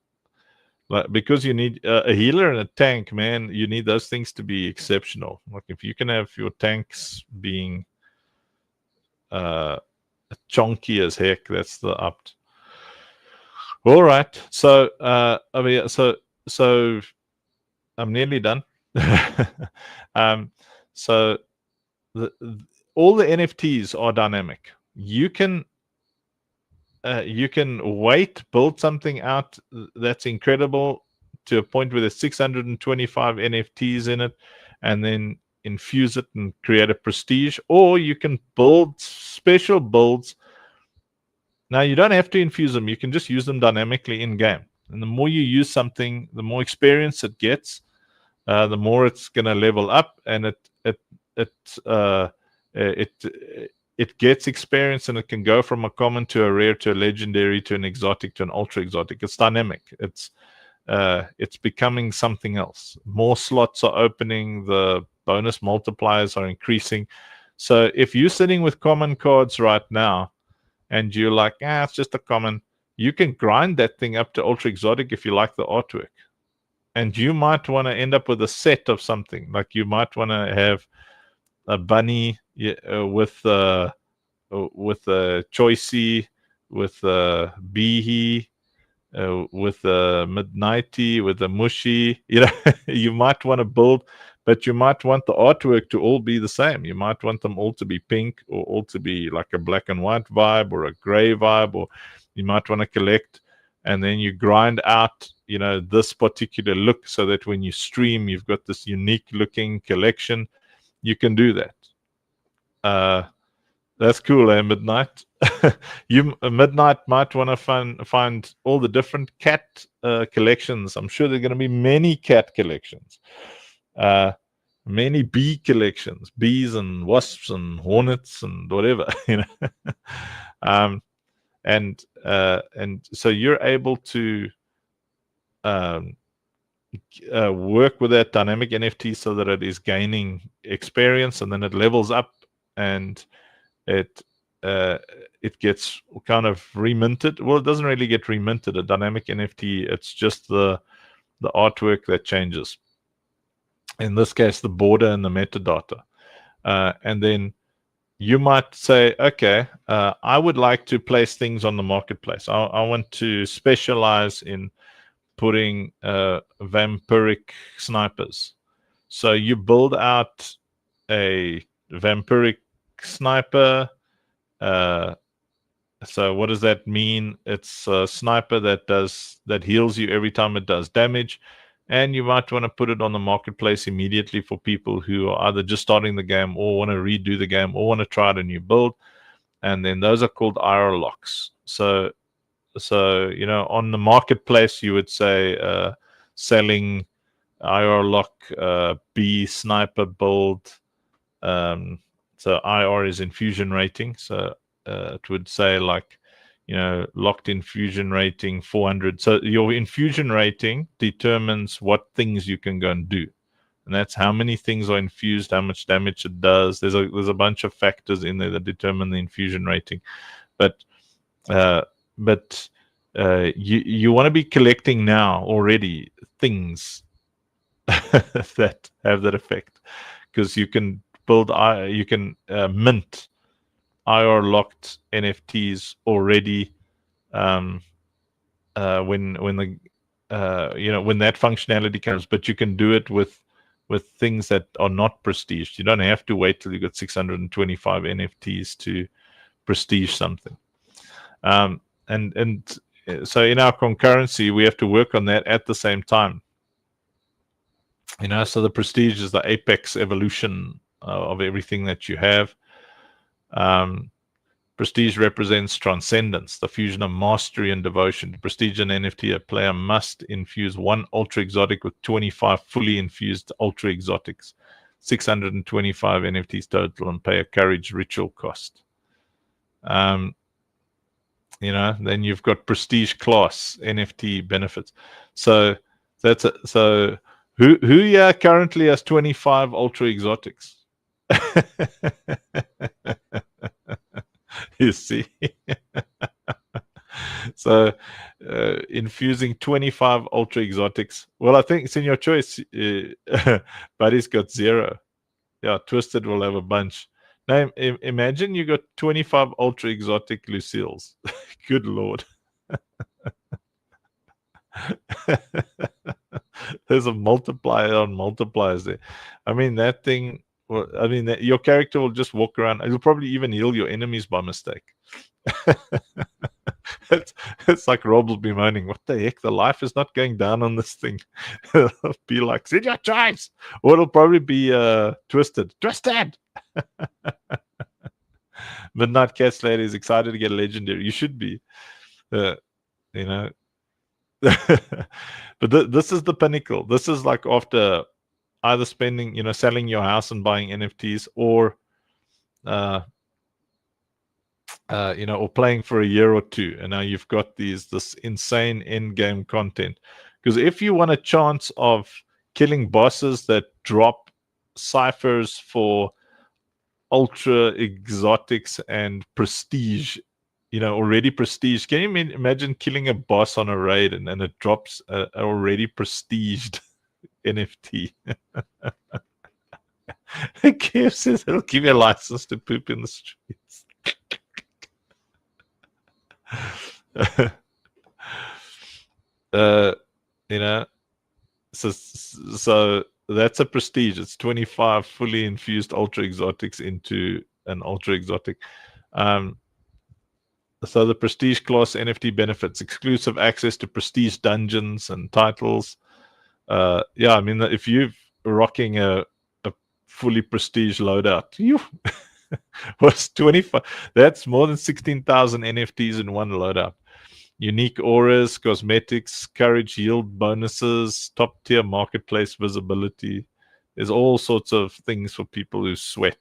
because you need a healer and a tank, man. You need those things to be exceptional. Like if you can have your tanks being chunky as heck, that's the Upt. All right, so so I'm nearly done. So all the NFTs are dynamic. You can build something out that's incredible to a point where there's 625 NFTs in it, and then infuse it and create a prestige. Or you can build special builds. Now, you don't have to infuse them. You can just use them dynamically in game. And the more you use something, the more experience it gets, the more it's going to level up, and it gets experience, and it can go from a common to a rare to a legendary to an exotic to an ultra exotic. It's dynamic. It's becoming something else. More slots are opening. The bonus multipliers are increasing. So if you're sitting with common cards right now, and you're like, it's just a common, you can grind that thing up to ultra exotic if you like the artwork. And you might want to end up with a set of something. Like you might want to have a bunny with a choicey, with a beehee, with a midnighty, with a mushy. You might want to build, but you might want the artwork to all be the same. You might want them all to be pink, or all to be like a black and white vibe, or a gray vibe, or you might want to collect, and then you grind out, this particular look, so that when you stream, you've got this unique looking collection. You can do that. That's cool, Midnight? Midnight might want to find all the different cat collections. I'm sure there are going to be many cat collections, many bee collections, bees and wasps and hornets and whatever, and so you're able to work with that dynamic NFT so that it is gaining experience, and then it levels up, and it gets kind of reminted. Well, it doesn't really get reminted. A dynamic NFT, it's just the artwork that changes. In this case, the border and the metadata. And then you might say, okay, I would like to place things on the marketplace. I want to specialize in putting vampiric snipers. So you build out a vampiric sniper. So what does that mean? It's a sniper that heals you every time it does damage, and you might want to put it on the marketplace immediately for people who are either just starting the game, or want to redo the game, or want to try out a new build. And then those are called IR locks. So on the marketplace, you would say selling IR lock B sniper build. So IR is infusion rating. So it would say locked infusion rating 400. So your infusion rating determines what things you can go and do. And that's how many things are infused, how much damage it does. There's a bunch of factors in there that determine the infusion rating. But you want to be collecting now already things that have that effect, because you can mint IR locked NFTs already when that functionality comes. But you can do it with things that are not prestiged. You don't have to wait till you got 625 NFTs to prestige something. And so in our concurrency, we have to work on that at the same time. So the prestige is the apex evolution of everything that you have. Prestige represents transcendence, the fusion of mastery and devotion. Prestige and NFT, a player must infuse one ultra exotic with 25 fully infused ultra exotics, 625 NFTs total, and pay a courage ritual cost. Then you've got prestige class NFT benefits. So that's it. So who here currently has 25 ultra exotics? You see. So infusing 25 ultra exotics. Well, I think it's in your choice. Buddy's got 0. Yeah, Twisted will have a bunch. Now, imagine you got 25 ultra exotic Lucille's. Good Lord. There's a multiplier on multipliers there. I mean, that thing, your character will just walk around. It'll probably even heal your enemies by mistake. It's like Rob will be moaning, what the heck? The life is not going down on this thing. It'll be like, sit your choice. Or it'll probably be Twisted. Midnight Cat Lady is excited to get a legendary. You should be. But this is the pinnacle. This is like after either spending, selling your house and buying NFTs, or or playing for a year or two, and now you've got this insane end game content. Because if you want a chance of killing bosses that drop ciphers for ultra exotics and prestige, already prestige. Can you imagine killing a boss on a raid and it drops a already prestiged NFT? Kev says it'll give you a license to poop in the streets. You know, so that's a prestige. It's 25 fully infused ultra exotics into an ultra exotic. So the prestige class NFT benefits exclusive access to prestige dungeons and titles. Yeah, I mean, if you're rocking a fully prestige loadout, you was 25. That's more than 16,000 NFTs in one loadout. Unique auras, cosmetics, courage yield bonuses, top tier marketplace visibility. There's all sorts of things for people who sweat.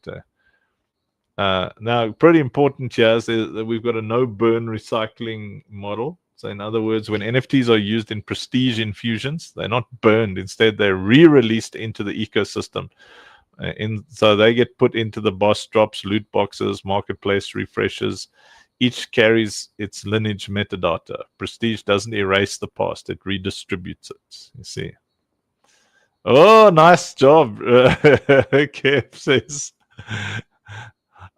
Now, pretty important here is that we've got a no burn recycling model. So, in other words, when NFTs are used in prestige infusions, they're not burned. Instead, they're re-released into the ecosystem. So they get put into the boss drops, loot boxes, marketplace refreshes. Each carries its lineage metadata. Prestige doesn't erase the past, it redistributes it. You see. Oh, nice job. Kev says,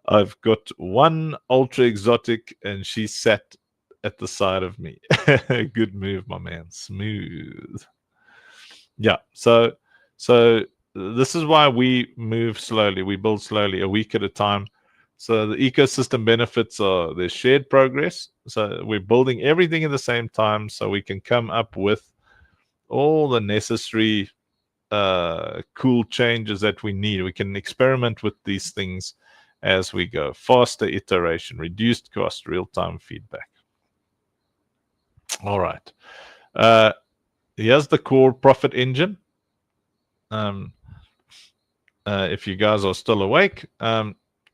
I've got one ultra exotic and she sat at the side of me. Good move, my man. Smooth. Yeah. So this is why we move slowly. We build slowly, a week at a time. So the ecosystem benefits are there's shared progress. So we're building everything at the same time so we can come up with all the necessary cool changes that we need. We can experiment with these things as we go. Faster iteration, reduced cost, real-time feedback. All right. Here's the core profit engine. If you guys are still awake,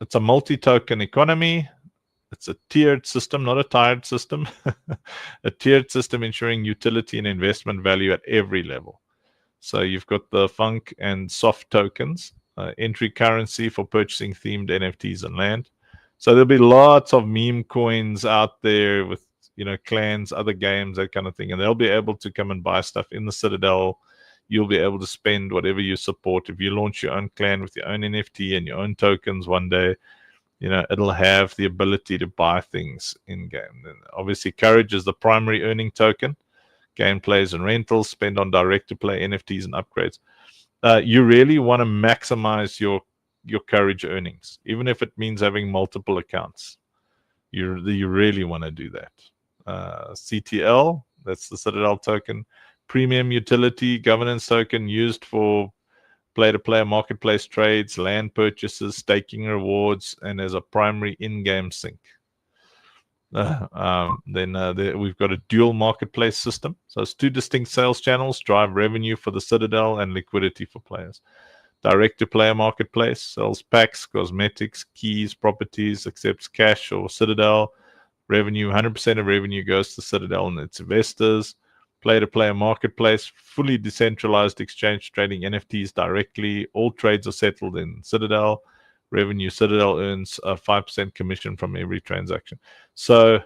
it's a multi-token economy. It's a tiered system, not a tired system. A tiered system ensuring utility and investment value at every level. So you've got the funk and soft tokens, entry currency for purchasing themed NFTs and land. So there'll be lots of meme coins out there with, clans, other games, that kind of thing. And they'll be able to come and buy stuff in the Citadel. You'll be able to spend whatever you support. If you launch your own clan with your own NFT and your own tokens one day, it'll have the ability to buy things in game. And obviously, Courage is the primary earning token. Gameplays and rentals, spend on direct-to-play NFTs and upgrades. You really want to maximize your Courage earnings, even if it means having multiple accounts. You really want to do that. CTL, that's the Citadel token. Premium utility governance token used for player-to-player marketplace trades, land purchases, staking rewards, and as a primary in-game sync. Then we've got a dual marketplace system. So it's two distinct sales channels, drive revenue for the Citadel and liquidity for players. Direct-to-player marketplace sells packs, cosmetics, keys, properties, accepts cash or Citadel. Revenue, 100% of revenue goes to Citadel and its investors. Player-to-player marketplace, fully decentralized exchange trading NFTs directly. All trades are settled in Citadel. Revenue, Citadel earns a 5% commission from every transaction. So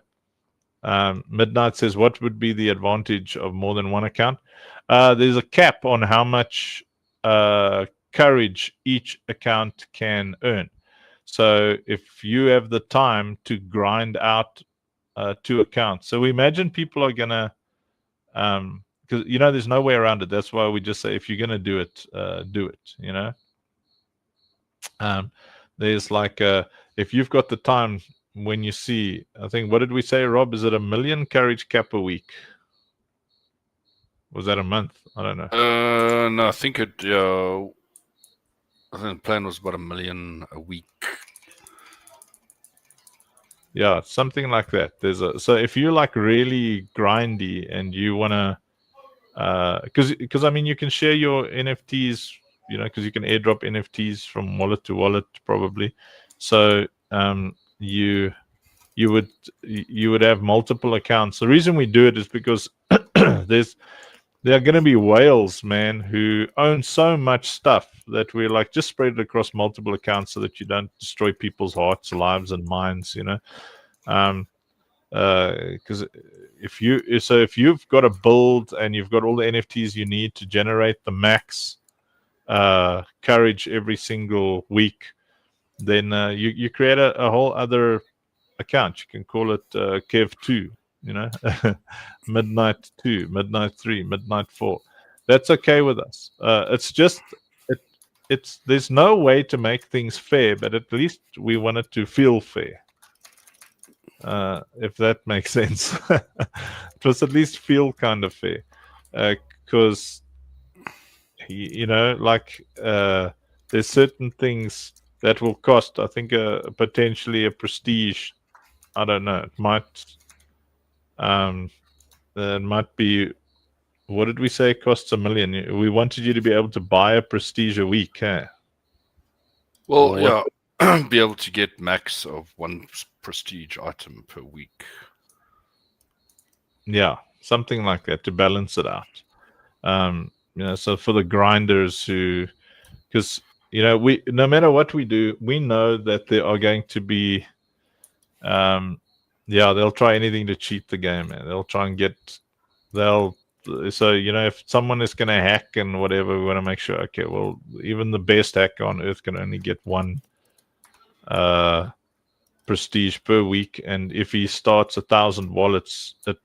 Midnight says, what would be the advantage of more than one account? There's a cap on how much courage each account can earn. So if you have the time to grind out 2 accounts. So we imagine people are going to, because, there's no way around it. That's why we just say, if you're going to do it, do it, there's like, if you've got the time, when you see, I think, what did we say, Rob? Is it 1 million courage cap a week? Was that a month? I don't know. No, I think the plan was about 1 million a week. Yeah, something like that. So if you're like really grindy and you want to, because I mean, you can share your NFTs, because you can airdrop NFTs from wallet to wallet probably. So you would have multiple accounts. The reason we do it is because there are going to be whales, man, who own so much stuff that we're like, just spread it across multiple accounts so that you don't destroy people's hearts, lives, and minds, because if you've got a build and you've got all the NFTs you need to generate the max courage every single week, then you create a whole other account. You can call it Kev2, midnight 2, midnight 3, midnight 4. That's okay with us. It's just there's no way to make things fair, but at least we want it to feel fair. If that makes sense. It was at least feel kind of fair, because there's certain things that will cost, I think, potentially a prestige. I don't know. It might be, what did we say it costs $1 million? We wanted you to be able to buy a prestige a week, huh? Well, yeah, be able to get max of 1 prestige item per week. Yeah, something like that to balance it out. So for the grinders because we, no matter what we do, we know that there are going to be, they'll try anything to cheat the game, man. They'll try and if someone is going to hack and whatever, we want to make sure, okay, well, even the best hacker on earth can only get 1 prestige per week, and if he starts 1,000 wallets, it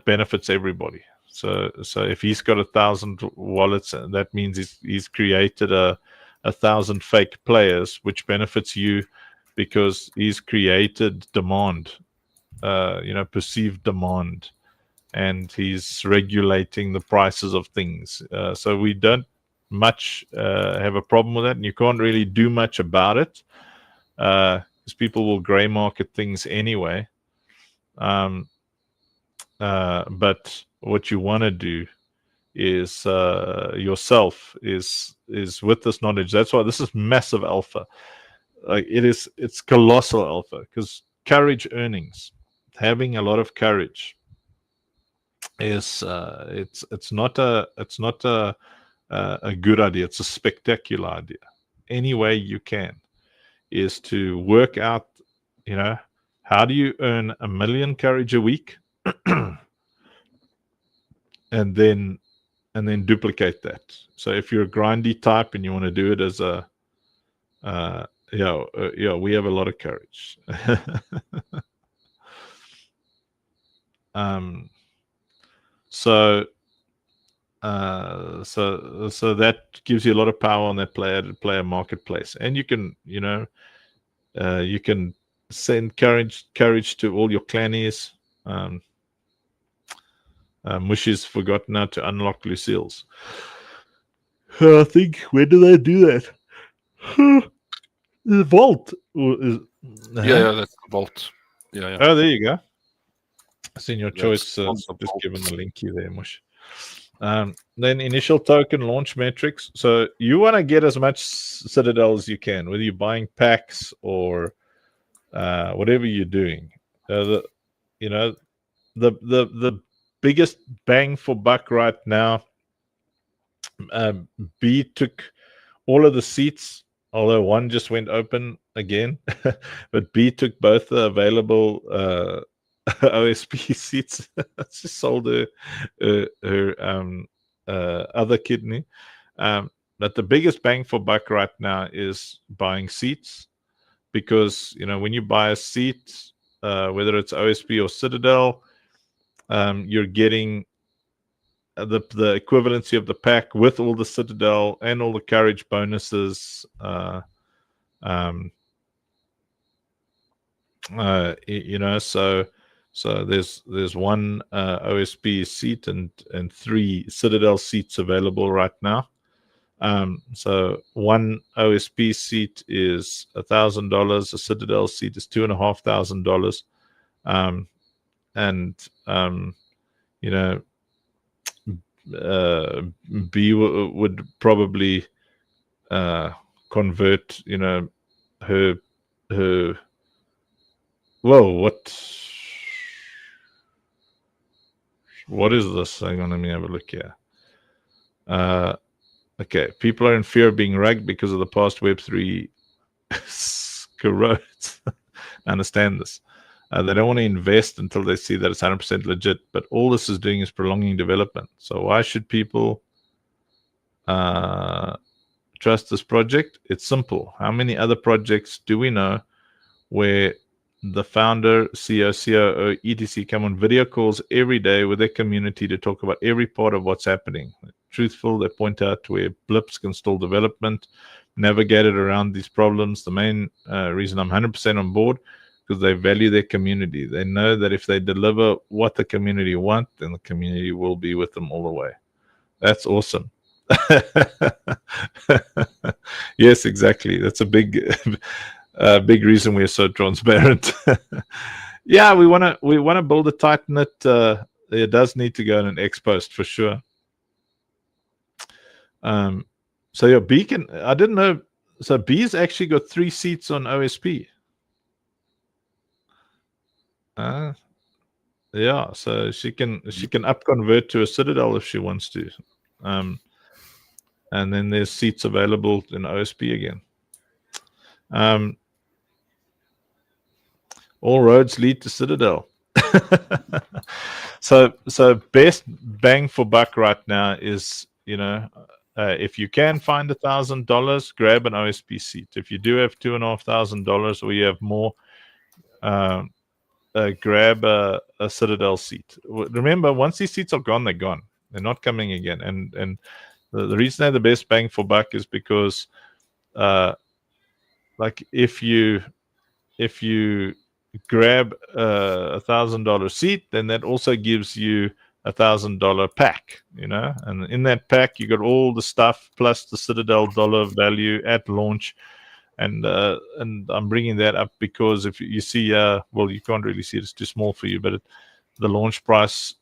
benefits everybody. So if he's got 1,000 wallets, that means he's created 1,000 fake players, which benefits you because he's created demand, perceived demand, and he's regulating the prices of things. So we don't much have a problem with that, and you can't really do much about it, because people will gray market things anyway. But what you want to do is yourself is with this knowledge. That's why this is massive alpha. Like it's colossal alpha, because courage earnings, having a lot of courage, is it's not a good idea. It's a spectacular idea. Any way you can is to work out, how do you earn 1 million courage a week, and then duplicate that. So if you're a grindy type and you want to do it as a we have a lot of courage. So that gives you a lot of power on that player marketplace, and you can send courage to all your clannies. Mushy's forgotten how to unlock Lucille's. I think, where do they do that? The vault. Yeah, that's the vault. Yeah. Oh, there you go. Seen your That's choice. Just given the link you there, Mush. Then initial token launch metrics. So you want to get as much Citadel as you can, whether you're buying packs or whatever you're doing. The biggest bang for buck right now. B took all of the seats, although one just went open again. But B took both the available OSP seats. She sold her other kidney. But the biggest bang for buck right now is buying seats, because when you buy a seat, whether it's OSP or Citadel, you're getting the equivalency of the pack with all the Citadel and all the courage bonuses. So there's 1 OSP seat and 3 Citadel seats available right now. So 1 OSP seat is $1,000. A Citadel seat is $2,500. B would probably convert, her. Whoa, what is this? Hang on, let me have a look here. Okay, people are in fear of being ragged because of the past Web3 corrodes. I understand this. They don't want to invest until they see that it's 100% legit, but all this is doing is prolonging development. So why should people trust this project? It's simple. How many other projects do we know where the founder, CEO, COO, etc. come on video calls every day with their community to talk about every part of what's happening. Truthful, they point out where blips can stall development, navigate it around these problems. The main reason I'm 100% on board, because they value their community. They know that if they deliver what the community want, then the community will be with them all the way. That's awesome. Yes, exactly. That's a big reason we're so transparent. Yeah, we want to build a tight knit. It does need to go in an X post for sure. So your B can. I didn't know. So B's actually got 3 seats on OSP. Yeah, so she can up convert to a Citadel if she wants to. And then there's seats available in OSP again. All roads lead to Citadel. So best bang for buck right now is, if you can find $1,000, grab an OSP seat. If you do have $2,500 or you have more, grab a Citadel seat. Remember, once these seats are gone, they're gone. They're not coming again. And the reason they're the best bang for buck is because, like if you grab a $1,000 seat, then that also gives you $1,000 pack, and in that pack you got all the stuff plus the Citadel dollar value at launch. And I'm bringing that up because if you see, well, you can't really see it, it's too small for you, but the launch price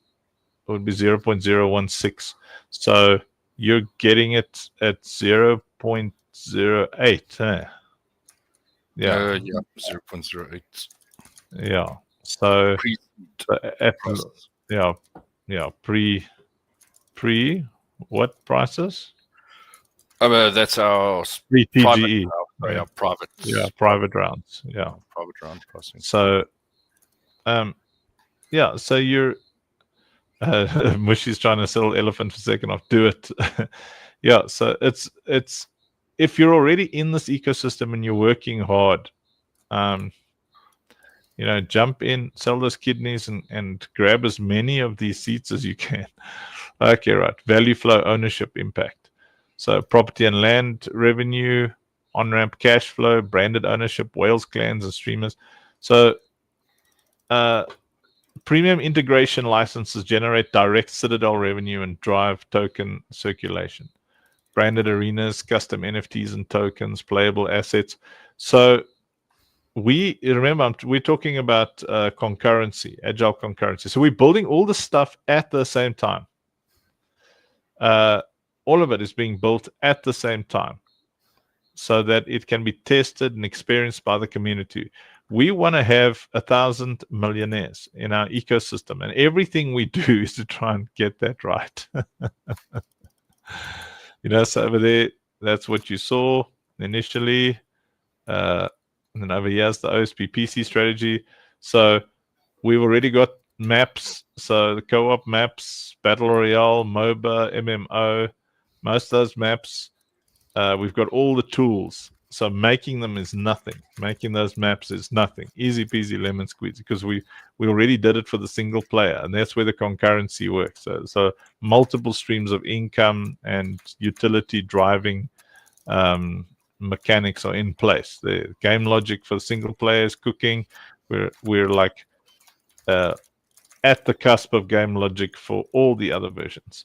would be 0.016. So you're getting it at 0.08. Yeah. 0.08. Yeah. So pre what prices? That's our pre-TGE. Private. Yeah, private rounds. Yeah. Private round pricing. So so you're Mushi's trying to sell elephant for second off. Do it. Yeah, so it's if you're already in this ecosystem and you're working hard, jump in, sell those kidneys and grab as many of these seats as you can. Okay, right. Value flow, ownership, impact. So property and land revenue, on-ramp cash flow, branded ownership, whales, clans, and streamers. So premium integration licenses generate direct Citadel revenue and drive token circulation. Branded arenas, custom NFTs and tokens, playable assets. So we're talking about concurrency, agile concurrency. So we're building all the stuff at the same time. All of it is being built at the same time so that it can be tested and experienced by the community. We want to have 1,000 millionaires in our ecosystem, and everything we do is to try and get that right. So over there, that's what you saw initially. And then over here is the OSP PC strategy. So we've already got maps. So the co-op maps, Battle Royale, MOBA, MMO, most of those maps, we've got all the tools. So making them is nothing. Making those maps is nothing. Easy peasy lemon squeezy, because we already did it for the single player, and that's where the concurrency works. So multiple streams of income and utility driving mechanics are in place. The game logic for the single player is cooking. We're like at the cusp of game logic for all the other versions.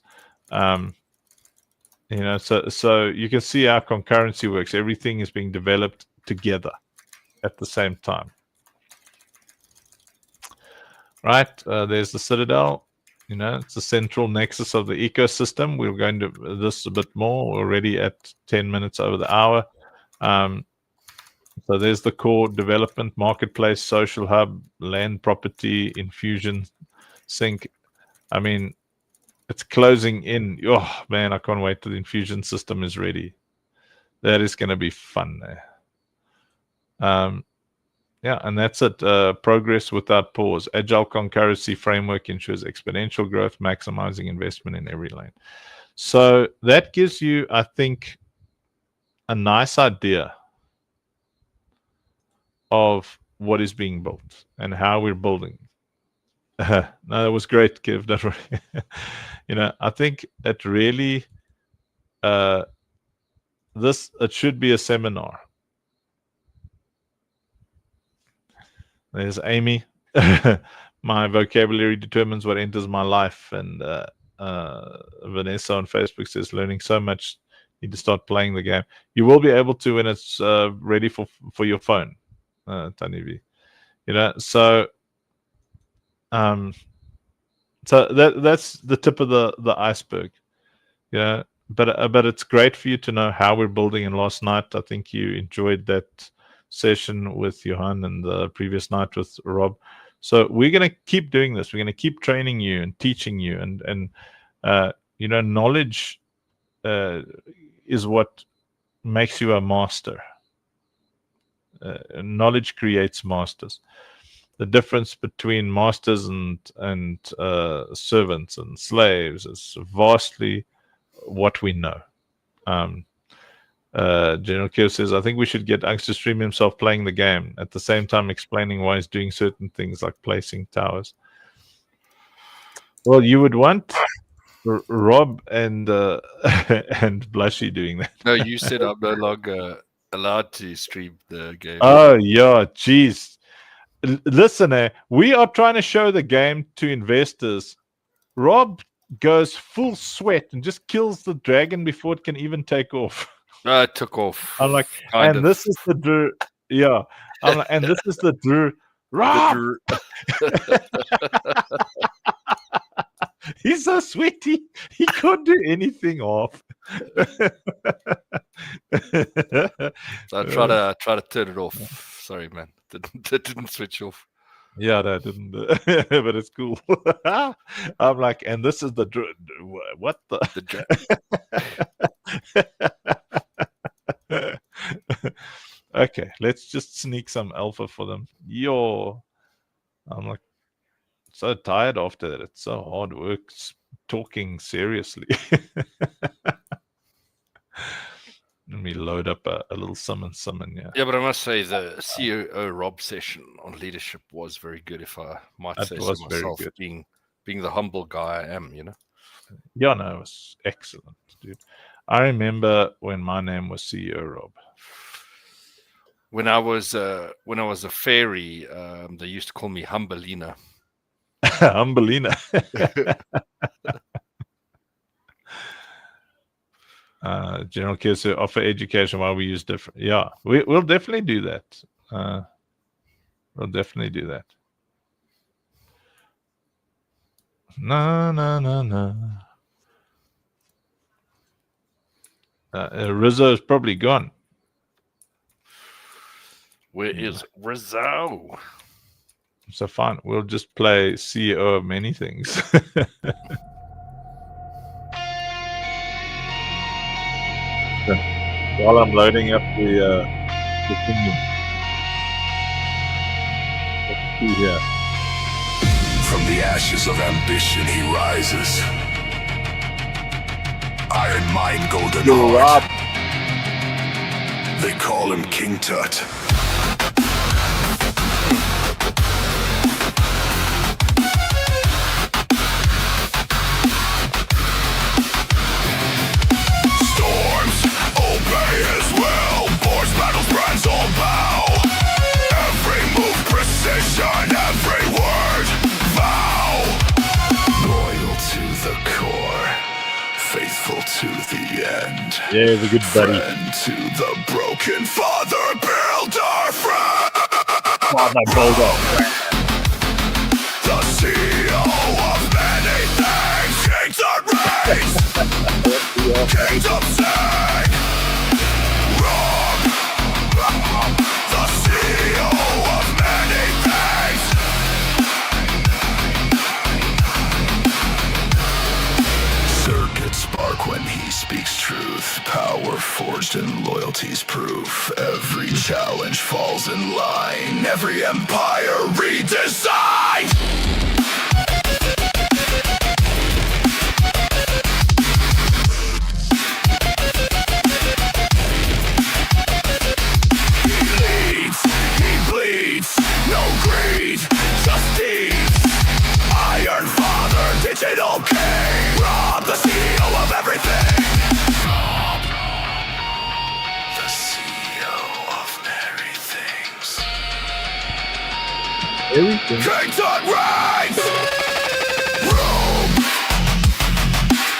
So you can see how concurrency works. Everything is being developed together at the same time. Right, there's the Citadel. It's the central nexus of the ecosystem. We're going to this a bit more. We're already at 10 minutes over the hour. So there's the core development, marketplace, social hub, land property, infusion, sync. I mean, it's closing in. Oh, man, I can't wait till the infusion system is ready. That is going to be fun there. Yeah, and that's it. Progress without pause. Agile concurrency framework ensures exponential growth, maximizing investment in every lane. So that gives you, I think, a nice idea of what is being built and how we're building. No, that was great, Kev. Don't worry. I think it really it should be a seminar. There's Amy. My vocabulary determines what enters my life. And Vanessa on Facebook says, learning so much, need to start playing the game. You will be able to when it's ready for your phone, Tani V. So that's the tip of the iceberg. But it's great for you to know how we're building. And last night, I think you enjoyed that session with Johan and the previous night with Rob. So we're going to keep doing this. We're going to keep training you and teaching you. And knowledge is what makes you a master. Knowledge creates masters. The difference between masters and servants and slaves is vastly what we know. General Kier says, I think we should get Angst to stream himself playing the game, at the same time explaining why he's doing certain things like placing towers. Well, you would want Rob and Blushy doing that. No, you said I'm no longer allowed to stream the game. Oh, yeah, jeez. Listen, we are trying to show the game to investors. Rob goes full sweat and just kills the dragon before it can even take off. No, it took off. I'm like, and this is the Drew. Yeah. I'm like, and this is the Drew. Rob! He's so sweaty. He can't do anything off. So I try to turn it off. Sorry, man. That didn't switch off. Yeah, that didn't. But it's cool. I'm like, and this is the what the Okay, let's just sneak some alpha for them. I'm like so tired after that. It's so hard work talking seriously. Let me load up a little summon, yeah. Yeah, but I must say the CEO Rob session on leadership was very good, if I might say so myself, being the humble guy I am, Yeah, no, it was excellent, dude. I remember when my name was CEO Rob. When I was a fairy, they used to call me Humbelina. Humbelina. General Kier offer education while we use different. Yeah, we'll definitely do that. We'll definitely do that. No. Rizzo is probably gone. Where is Rizzo? So fine, we'll just play CEO of many things. While I'm loading up the thing. Let's see here. From the ashes of ambition he rises. Iron Mind, Golden Heart. They call him King Tut. Storms obey his will. Force battles, brands all bow. Every move precision, every word vow. Loyal to the core, faithful to the end. Yeah, he's a good buddy. Friend to the broken father, builder, friend. Father builder. The CEO of many things, kings and reigns. Kingdom sing. Rob. The CEO of many things. Circuits spark when he speaks truth. Power forged in loyalty's proof. Every challenge falls in line. Every empire redesigned. He leads, he bleeds. Kings and reigns. Rome,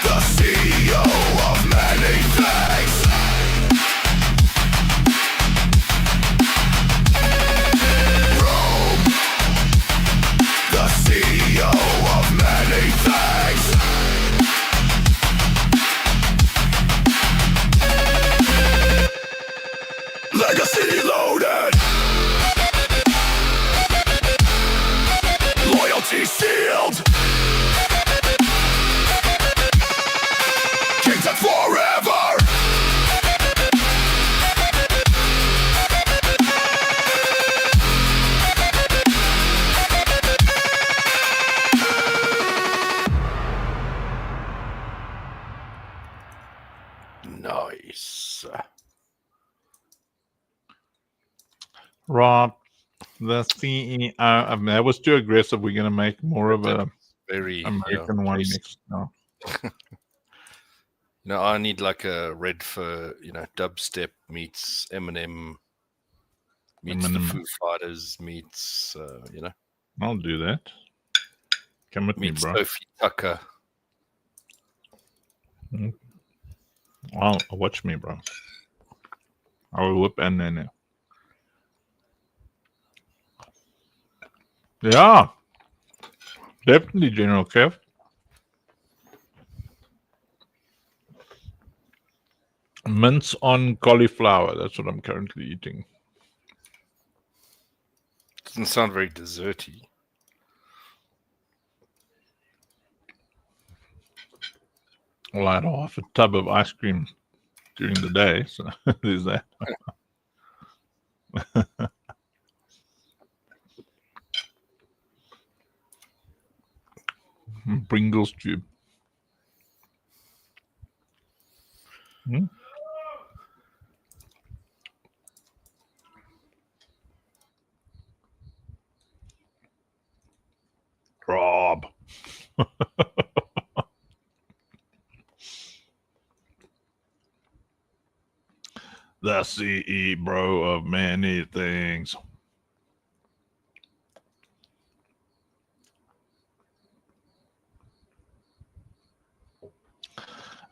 the CEO of many things. Rome, the CEO of many things. Legacy loaded. Loyalty sealed. Kings and forever. Nice. Rob, the CEO. That was too aggressive. We're going to make more of a Very American one very- next. No. I need like a red for dubstep meets Eminem meets the Eminem. Foo Fighters meets I'll do that. Come with me, meets bro. Sophie Tucker. Watch me, bro. I will whip and then. Yeah, definitely, General Kev. Mince on cauliflower. That's what I'm currently eating. Doesn't sound very desserty. Well, I had half a tub of ice cream during the day, so there's that. Pringles tube. Rob. The CEO of many things.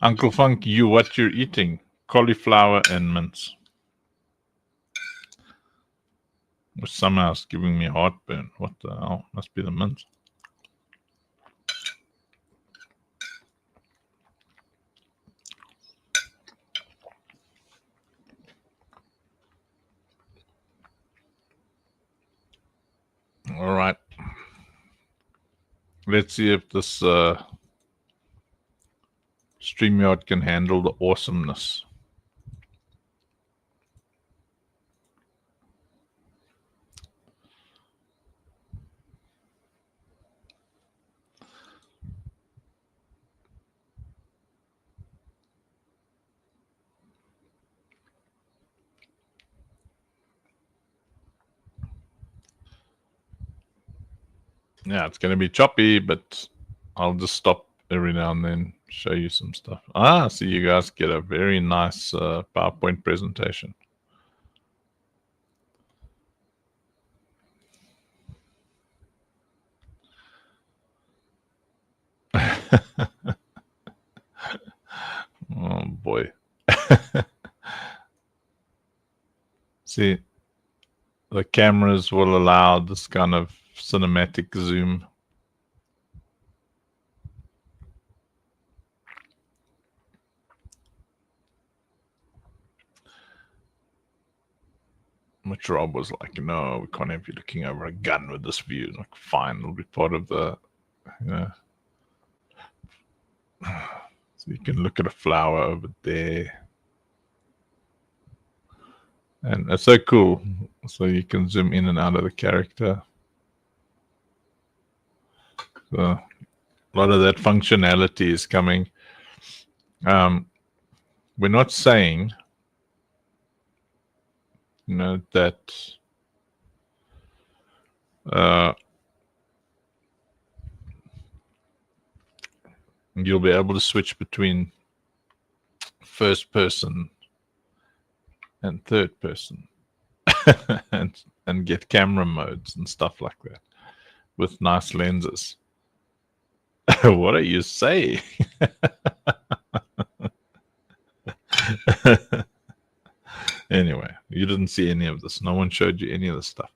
Uncle Funk, what you're eating? Cauliflower and mince. Somehow it's giving me heartburn. What the hell? Must be the mince. All right. Let's see if this StreamYard can handle the awesomeness. Yeah, it's going to be choppy, but I'll just stop every now and then, show you some stuff. So you guys get a very nice PowerPoint presentation. Oh, boy. See, the cameras will allow this kind of cinematic zoom. Which Rob was like, no, we can't have you looking over a gun with this view. Like, fine, it'll be part of the, So you can look at a flower over there. And it's so cool. So you can zoom in and out of the character. So a lot of that functionality is coming. We're not saying, that you'll be able to switch between first person and third person and get camera modes and stuff like that. with nice lenses. What are you saying? Anyway, you didn't see any of this. No one showed you any of this stuff.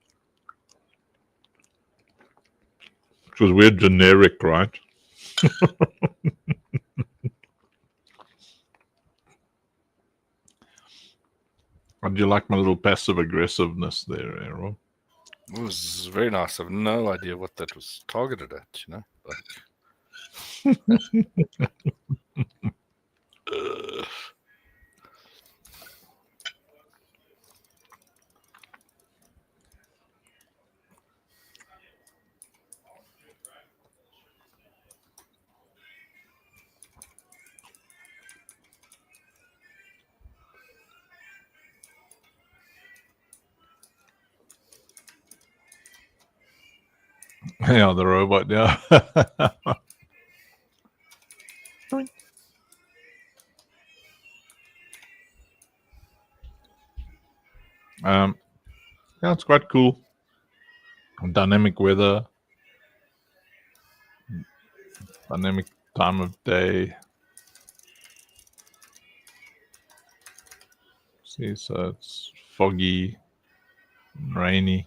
Because we're generic, right? How'd you like my little passive aggressiveness there, Errol? It was very nice. I have no idea what that was targeted at, you know. Yeah, the robot, yeah. Yeah, it's quite cool. Dynamic weather, dynamic time of day. See, so it's foggy, rainy.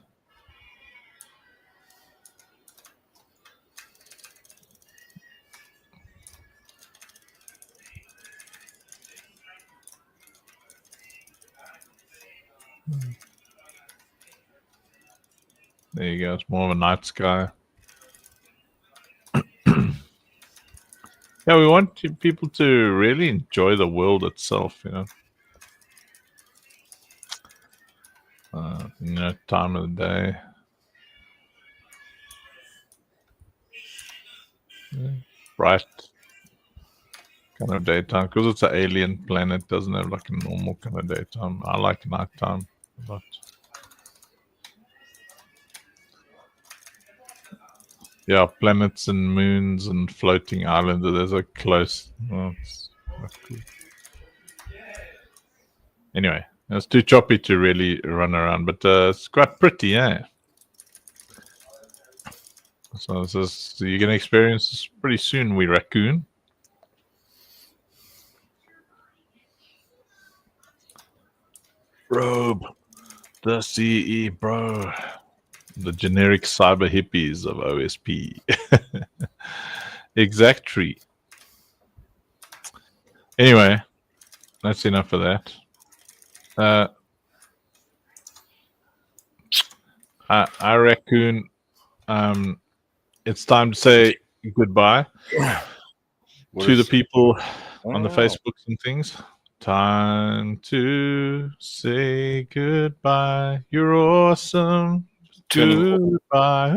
There you go. It's more of a night sky. Yeah, we want people to really enjoy the world itself, you know. Time of the day. Yeah. Bright kind of daytime. Because it's an alien planet, doesn't have like a normal kind of daytime. I like nighttime a lot. Yeah, planets and moons and floating islands. There's a close. Well, that's cool. Anyway, it's too choppy to really run around, but it's quite pretty, yeah. So you're gonna experience this pretty soon, we raccoon. Robe, the CE, bro. The generic cyber hippies of OSP. Exact tree. Anyway, that's enough of that. I raccoon. It's time to say goodbye to the people on the Facebooks and things. Time to say goodbye. You're awesome. Goodbye.